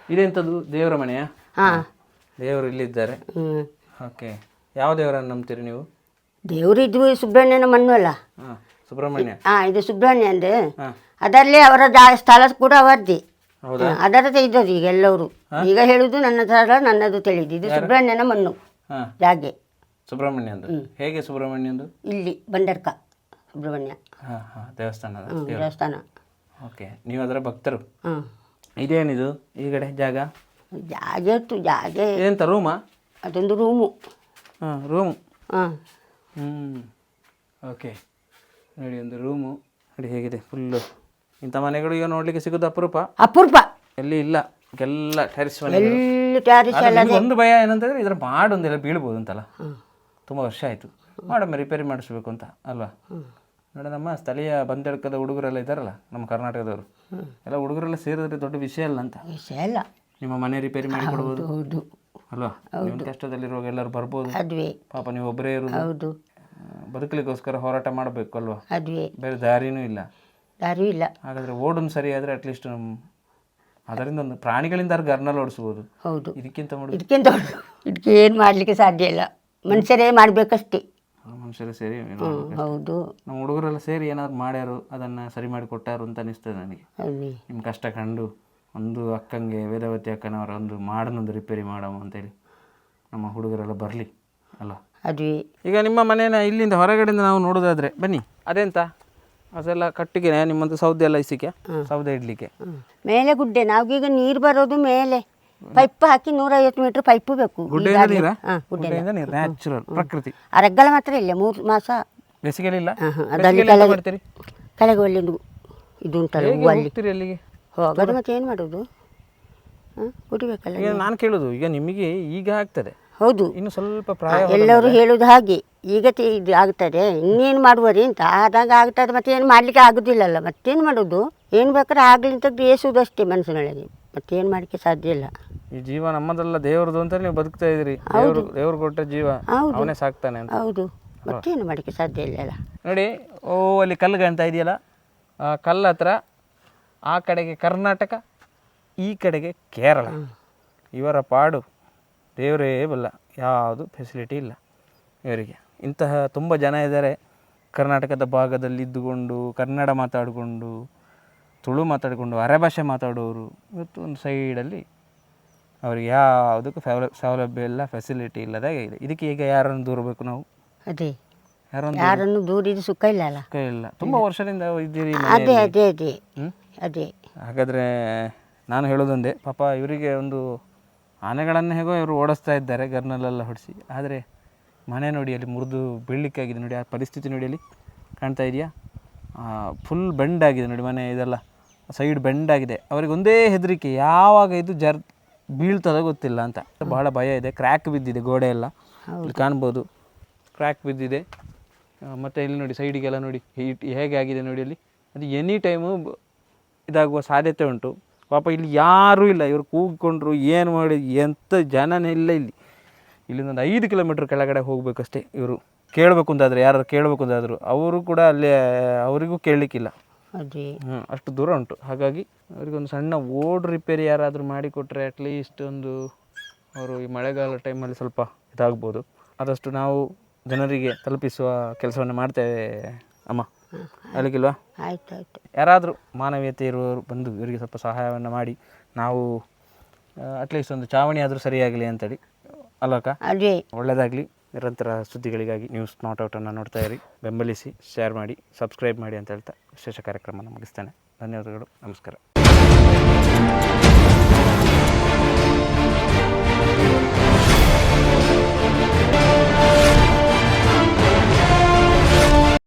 ಇದೆಂಥದ್ದು ದೇವರ ಮನೆಯಾ? ದೇವರು ಇಲ್ಲಿದ್ದಾರೆ. ಓಕೆ. ಯಾವ ದೇವರನ್ನು ನಂಬ್ತೀರಿ ನೀವು? ದೇವರು ಇದು ಸುಬ್ರಹ್ಮಣ್ಯನ ಮಣ್ಣು ಅಲ್ಲ. ಹಾಂ, ಸುಬ್ರಹ್ಮಣ್ಯ. ಇದು ಸುಬ್ರಹ್ಮಣ್ಯ ಅಂದ್ರೆ ಹಾಂ, ಅದರಲ್ಲಿ ಅವರ ಸ್ಥಳ ಕೂಡ ಅವರದ್ದೇ. ಹೌದಾ? ಅದರದ್ದೇ ಇದ್ದದ್ದು ಈಗ ಎಲ್ಲವರು. ಈಗ ಹೇಳುದು ನನ್ನ ಸ್ಥಳ ನನ್ನದು ತಿಳಿದು. ಇದು ಸುಬ್ರಹ್ಮಣ್ಯನ ಮಣ್ಣು ಹಾಂ, ಜಾಗೆ. ಸುಬ್ರಹ್ಮಣ್ಯಂದು ಹೇಗೆ ಸುಬ್ರಹ್ಮಣ್ಯಂದು? ಇಲ್ಲಿ ಬಂಡರ್ಕ ಸುಬ್ರಹ್ಮಣ್ಯ. ಹಾಂ ಹಾಂ, ದೇವಸ್ಥಾನದ ದೇವ್ರು. ದೇವಸ್ಥಾನ. ಓಕೆ, ನೀವು ಅದರ ಭಕ್ತರು. ಹಾಂ, ಇದೇನಿದು ಈ ಕಡೆ ಜಾಗ? ಜಾಗೆ ಇತ್ತು. ಜಾಗೆ ಇದೆಂತ ರೂಮಾ? ಅದೊಂದು ರೂಮು. ಹಾಂ, ರೂಮು. ಹಾಂ, ಓಕೆ. ನೋಡಿ ಒಂದು ರೂಮು ನೋಡಿ ಹೇಗಿದೆ ಫುಲ್ಲು. ಇಂಥ ಮನೆಗಳು ಈಗ ನೋಡಲಿಕ್ಕೆ ಸಿಗೋದು ಅಪರೂಪ. ಅಪರೂಪ. ಎಲ್ಲಿ ಇಲ್ಲ, ಎಲ್ಲ ಟೆರಿಸ್ ಮನೆ. ಎಲ್ಲಿ ಟ್ಯಾರಿಸ್ ಎಲ್ಲ. ಒಂದು ಭಯ ಏನಂತಂದ್ರೆ ಇದರ ಮಾಡೊಂದೆಲ್ಲ ಬೀಳ್ಬೋದು ಅಂತಲ್ಲ. ತುಂಬ ವರ್ಷ ಆಯಿತು, ಮಾಡೊಮ್ಮೆ ರಿಪೇರಿ ಮಾಡಿಸ್ಬೇಕು ಅಂತ ಅಲ್ವಾ? ನೋಡಿ, ನಮ್ಮ ಸ್ಥಳೀಯ ಬಂದೆಡ್ಕದ ಹುಡುಗರೆಲ್ಲ ಇದ್ದಾರಲ್ಲ, ನಮ್ಮ ಕರ್ನಾಟಕದವರು ಎಲ್ಲ ಹುಡುಗರೆಲ್ಲ ಸೇರಿದ್ರೆ ದೊಡ್ಡ ವಿಷಯ ಅಲ್ಲ ಅಂತ. ವಿಷಯ ಅಲ್ಲ. ನಿಮ್ಮ ಮನೆ ರಿಪೇರಿ ಮಾಡಿ ಕೊಡ್ಬೋದು ಹೌದು ಅಲ್ವಾ? ನಿಮ್ಮ ಕಷ್ಟದಲ್ಲಿರುವಾಗ ಎಲ್ಲರೂ ಬರ್ಬೋದು. ಅದ್ವೇ. ಪಾಪ ನೀವು ಒಬ್ಬರೇ ಇರೋದು. ಹೌದು. ಬದುಕಲಿಕ್ಕೋಸ್ಕರ ಹೋರಾಟ ಮಾಡಬೇಕು ಅಲ್ವಾ? ಅದ್ವೇ. ಬೇರೆ ದಾರಿನೂ ಇಲ್ಲ. ದಾರಿ ಇಲ್ಲ. ಹಾಗಾದರೆ ಓಡೋನು ಸರಿ ಆದರೆ ಅಟ್ಲೀಸ್ಟ್ ಅದರಿಂದ ಒಂದು ಪ್ರಾಣಿಗಳಿಂದ ಗರ್ನಲ್ಲಿ ಓಡಿಸ್ಬೋದು. ಹೌದು. ಇದಕ್ಕಿಂತ ಇದಕ್ಕಿಂತ ಇದಕ್ಕೆ ಏನು ಮಾಡಲಿಕ್ಕೆ ಸಾಧ್ಯ ಇಲ್ಲ. ಮನುಷ್ಯರೇ ಮಾಡಬೇಕಷ್ಟೇ. ಮನುಷ್ಯರು ಸೇರಿ ಹೌದು. ನಮ್ಮ ಹುಡುಗರೆಲ್ಲ ಸೇರಿ ಏನಾದ್ರು ಮಾಡ್ಯಾರು, ಅದನ್ನು ಸರಿ ಮಾಡಿ ಕೊಟ್ಟಾರು ಅಂತ ಅನಿಸ್ತದೆ ನನಗೆ. ನಿಮ್ಮ ಕಷ್ಟ ಕಂಡು ಒಂದು ಅಕ್ಕಂಗೆ, ವೇದವತಿ ಅಕ್ಕನವರ ಒಂದು ಮಾಡನೊಂದು ರಿಪೇರಿ ಮಾಡಮ್ಮ ಅಂತೇಳಿ ನಮ್ಮ ಹುಡುಗರೆಲ್ಲ ಬರಲಿ ಅಲ್ವಾ? ಅದೇ. ಈಗ ನಿಮ್ಮ ಮನೇನ ಇಲ್ಲಿಂದ ಹೊರಗಡೆಯಿಂದ ನಾವು ನೋಡೋದಾದ್ರೆ ಬನ್ನಿ, ಅದೆಂತ ಅದೆಲ್ಲ ಕಟ್ಟಿಗೆ ನಿಮ್ಮಂತ ಸೌದೆ ಎಲ್ಲ ಇಸಿಕೆ ಸೌದೆ ಇಡ್ಲಿಕ್ಕೆ ಮೇಲೆ ಗುಡ್ಡೆ. ನಾವೀಗ ನೀರು ಬರೋದು ಮೇಲೆ ಪೈಪ್ ಹಾಕಿ 150 ಮೀಟರ್ ಪೈಪು ಬೇಕು. ಗುಡ್ಡೆಯಿಂದ ನೀರು ನ್ಯಾಚುರಲ್ ಪ್ರಕೃತಿ. ಅರಗ್ಗಲ ಮಾತ್ರ ಇಲ್ಲ 3 ಮಾಸ ಬೇಸಿಗೆಯಲ್ಲಿ ಇಲ್ಲ. ಅದರಲ್ಲಿ ಮಾಡ್ತೀರಿ ಕೆಳಗೆ ಒಳ್ಳೆ ಇದು ಉಂಟಲ್ಲ ಹೂವು, ಅಲ್ಲಿ ಅಲ್ಲಿಗೆ ಹೋಗೋದು. ಮತ್ತೆ ಏನು ಮಾಡೋದು? ಕುಡಿಬೇಕಲ್ಲ. ಈಗ ನಾನು ಕೇಳೋದು, ಈಗ ನಿಮಗೆ ಈಗ ಆಗ್ತದೆ. ಹೌದು. ಇನ್ನು ಸ್ವಲ್ಪ ಪ್ರಾಯ ಎಲ್ಲರೂ ಹೇಳೋದು ಹಾಗೆ. ಈಗ ಇದು ಆಗ್ತದೆ, ಇನ್ನೇನು ಮಾಡುವರಿ ಅಂತ. ಆದಾಗ ಆಗ್ತದೆ, ಮತ್ತೆ ಏನು ಮಾಡಲಿಕ್ಕೆ ಆಗೋದಿಲ್ಲಲ್ಲ. ಮತ್ತೇನು ಮಾಡೋದು? ಏನು ಬೇಕಾದ್ರೆ ಆಗಲಿ ಅಂತ ಬೇಯಿಸೋದು ಅಷ್ಟೇ ಮನಸ್ಸಿನೊಳಗೆ. ಮತ್ತೇನು ಮಾಡಲಿಕ್ಕೆ ಸಾಧ್ಯ ಇಲ್ಲ. ಈ ಜೀವ ನಮ್ಮದಲ್ಲ, ದೇವ್ರದ್ದು ಅಂತ ನೀವು ಬದುಕ್ತಾ ಇದ್ದೀರಿ. ದೇವ್ರು ಕೊಟ್ಟ ಜೀವ ಅವನೇ ಸಾಕ್ತಾನೆ ಅಂತ. ಹೌದು. ಮತ್ತೇನು ಮಾಡಲಿಕ್ಕೆ ಸಾಧ್ಯ ಇಲ್ಲ ಅಲ್ಲ. ನೋಡಿ, ಅಲ್ಲಿ ಕಲ್ಲು ಕಾಣ್ತಾ ಇದೆಯಲ್ಲ, ಆ ಕಲ್ಲು ಹತ್ರ ಆ ಕಡೆಗೆ ಕರ್ನಾಟಕ, ಈ ಕಡೆಗೆ ಕೇರಳ. ಇವರ ಪಾಡು ದೇವರೇ ಬಲ್ಲ. ಯಾವುದು ಫೆಸಿಲಿಟಿ ಇಲ್ಲ ಇವರಿಗೆ. ಇಂತಹ ತುಂಬ ಜನ ಇದ್ದಾರೆ ಕರ್ನಾಟಕದ ಭಾಗದಲ್ಲಿ ಇದ್ದುಕೊಂಡು ಕನ್ನಡ ಮಾತಾಡಿಕೊಂಡು, ತುಳು ಮಾತಾಡಿಕೊಂಡು, ಅರೆಭಾಷೆ ಮಾತಾಡೋರು. ಇವತ್ತು ಒಂದು ಸೈಡಲ್ಲಿ ಅವ್ರಿಗೆ ಯಾವುದಕ್ಕೂ ಸೌಲಭ್ಯ ಇಲ್ಲ, ಫೆಸಿಲಿಟಿ ಇಲ್ಲದಾಗೆ ಇದೆ. ಇದಕ್ಕೆ ಈಗ ಯಾರನ್ನು ದೂರಬೇಕು ನಾವು? ಅದೇ, ಯಾರನ್ನು ದೂರಿದ ಸುಖ ಇಲ್ಲ ಅಲ್ಲ. ಸುಖ ಇಲ್ಲ. ತುಂಬ ವರ್ಷದಿಂದ ಇದ್ದೀರಿ. ಅದೇ ಅದೇ ಅದೇ ಅದೇ. ಹಾಗಾದರೆ ನಾನು ಹೇಳೋದೊಂದೇ, ಪಾಪ ಇವರಿಗೆ ಒಂದು ಆನೆಗಳನ್ನು ಹೇಗೋ ಇವರು ಓಡಿಸ್ತಾ ಇದ್ದಾರೆ ಗರ್ನಲ್ಲೆಲ್ಲ ಹೊಡಿಸಿ. ಆದರೆ ಮನೆ ನೋಡಿ ಅಲ್ಲಿ ಮುರಿದು ಬೀಳಲಿಕ್ಕಾಗಿದೆ ನೋಡಿ. ಆ ಪರಿಸ್ಥಿತಿ ನೋಡಿ, ಅಲ್ಲಿ ಕಾಣ್ತಾ ಇದೆಯಾ? ಫುಲ್ ಬೆಂಡ್ ಆಗಿದೆ ನೋಡಿ ಮನೆ. ಇದೆಲ್ಲ ಸೈಡ್ ಬೆಂಡ್ ಆಗಿದೆ. ಅವರಿಗೆ ಒಂದೇ ಹೆದರಿಕೆ, ಯಾವಾಗ ಇದು ಬೀಳ್ತದೋ ಗೊತ್ತಿಲ್ಲ ಅಂತ. ಬಹಳ ಭಯ ಇದೆ. ಕ್ರ್ಯಾಕ್ ಬಿದ್ದಿದೆ ಗೋಡೆ ಎಲ್ಲ, ಇಲ್ಲಿ ಕಾಣ್ಬೋದು ಕ್ರ್ಯಾಕ್ ಬಿದ್ದಿದೆ. ಮತ್ತು ಇಲ್ಲಿ ನೋಡಿ ಸೈಡಿಗೆಲ್ಲ ನೋಡಿ ಹೇಗೆ ಆಗಿದೆ ನೋಡಿ. ಅಲ್ಲಿ ಅದು ಎನಿ ಟೈಮು ಇದಾಗುವ ಸಾಧ್ಯತೆ ಉಂಟು. ಪಾಪ ಇಲ್ಲಿ ಯಾರೂ ಇಲ್ಲ. ಇವರು ಕೂಗಿಕೊಂಡ್ರು ಏನು ಮಾಡಿ, ಎಂಥ ಜನನೇ ಇಲ್ಲ ಇಲ್ಲಿ. ಇಲ್ಲಿಂದ ಒಂದು 5 ಕಿಲೋಮೀಟ್ರ್ ಕೆಳಗಡೆ ಹೋಗಬೇಕಷ್ಟೇ ಇವರು ಕೇಳಬೇಕು ಅಂತಾದರೆ. ಯಾರು ಕೇಳಬೇಕು ಅಂತಾದರು ಅವರು ಕೂಡ ಅಲ್ಲೇ, ಅವರಿಗೂ ಕೇಳಲಿಕ್ಕಿಲ್ಲ. ಅಷ್ಟು ದೂರ ಉಂಟು. ಹಾಗಾಗಿ ಅವರಿಗೊಂದು ಸಣ್ಣ ರಿಪೇರಿ ಯಾರಾದರೂ ಮಾಡಿಕೊಟ್ರೆ ಅಟ್ಲೀಸ್ಟ್ ಒಂದು ಅವರು ಈ ಮಳೆಗಾಲ ಟೈಮಲ್ಲಿ ಸ್ವಲ್ಪ ಇದಾಗ್ಬೋದು. ಆದಷ್ಟು ನಾವು ಜನರಿಗೆ ತಲುಪಿಸುವ ಕೆಲಸವನ್ನು ಮಾಡ್ತೇವೆ ಅಮ್ಮ, ಅಲ್ಲಿಗಿಲ್ವಾ? ಆಯ್ತಾಯ್ತು. ಯಾರಾದರೂ ಮಾನವೀಯತೆ ಇರುವವರು ಬಂದು ಇವರಿಗೆ ಸ್ವಲ್ಪ ಸಹಾಯವನ್ನು ಮಾಡಿ, ನಾವು ಅಟ್ಲೀಸ್ಟ್ ಒಂದು ಚಾವಣಿ ಆದರೂ ಸರಿಯಾಗಲಿ ಅಂತೇಳಿ ಅಲ್ಲಕ್ಕ. ಒಳ್ಳೆಯದಾಗಲಿ. ನಿರಂತರ ಸುದ್ದಿಗಳಿಗಾಗಿ ನ್ಯೂಸ್ ನಾಟ್ ಔಟನ್ನು ನೋಡ್ತಾ ಇರಿ, ಬೆಂಬಲಿಸಿ, ಶೇರ್ ಮಾಡಿ, ಸಬ್ಸ್ಕ್ರೈಬ್ ಮಾಡಿ ಅಂತ ಹೇಳ್ತಾ ವಿಶೇಷ ಕಾರ್ಯಕ್ರಮವನ್ನು ಮುಗಿಸ್ತೇನೆ. ಧನ್ಯವಾದಗಳು. ನಮಸ್ಕಾರ.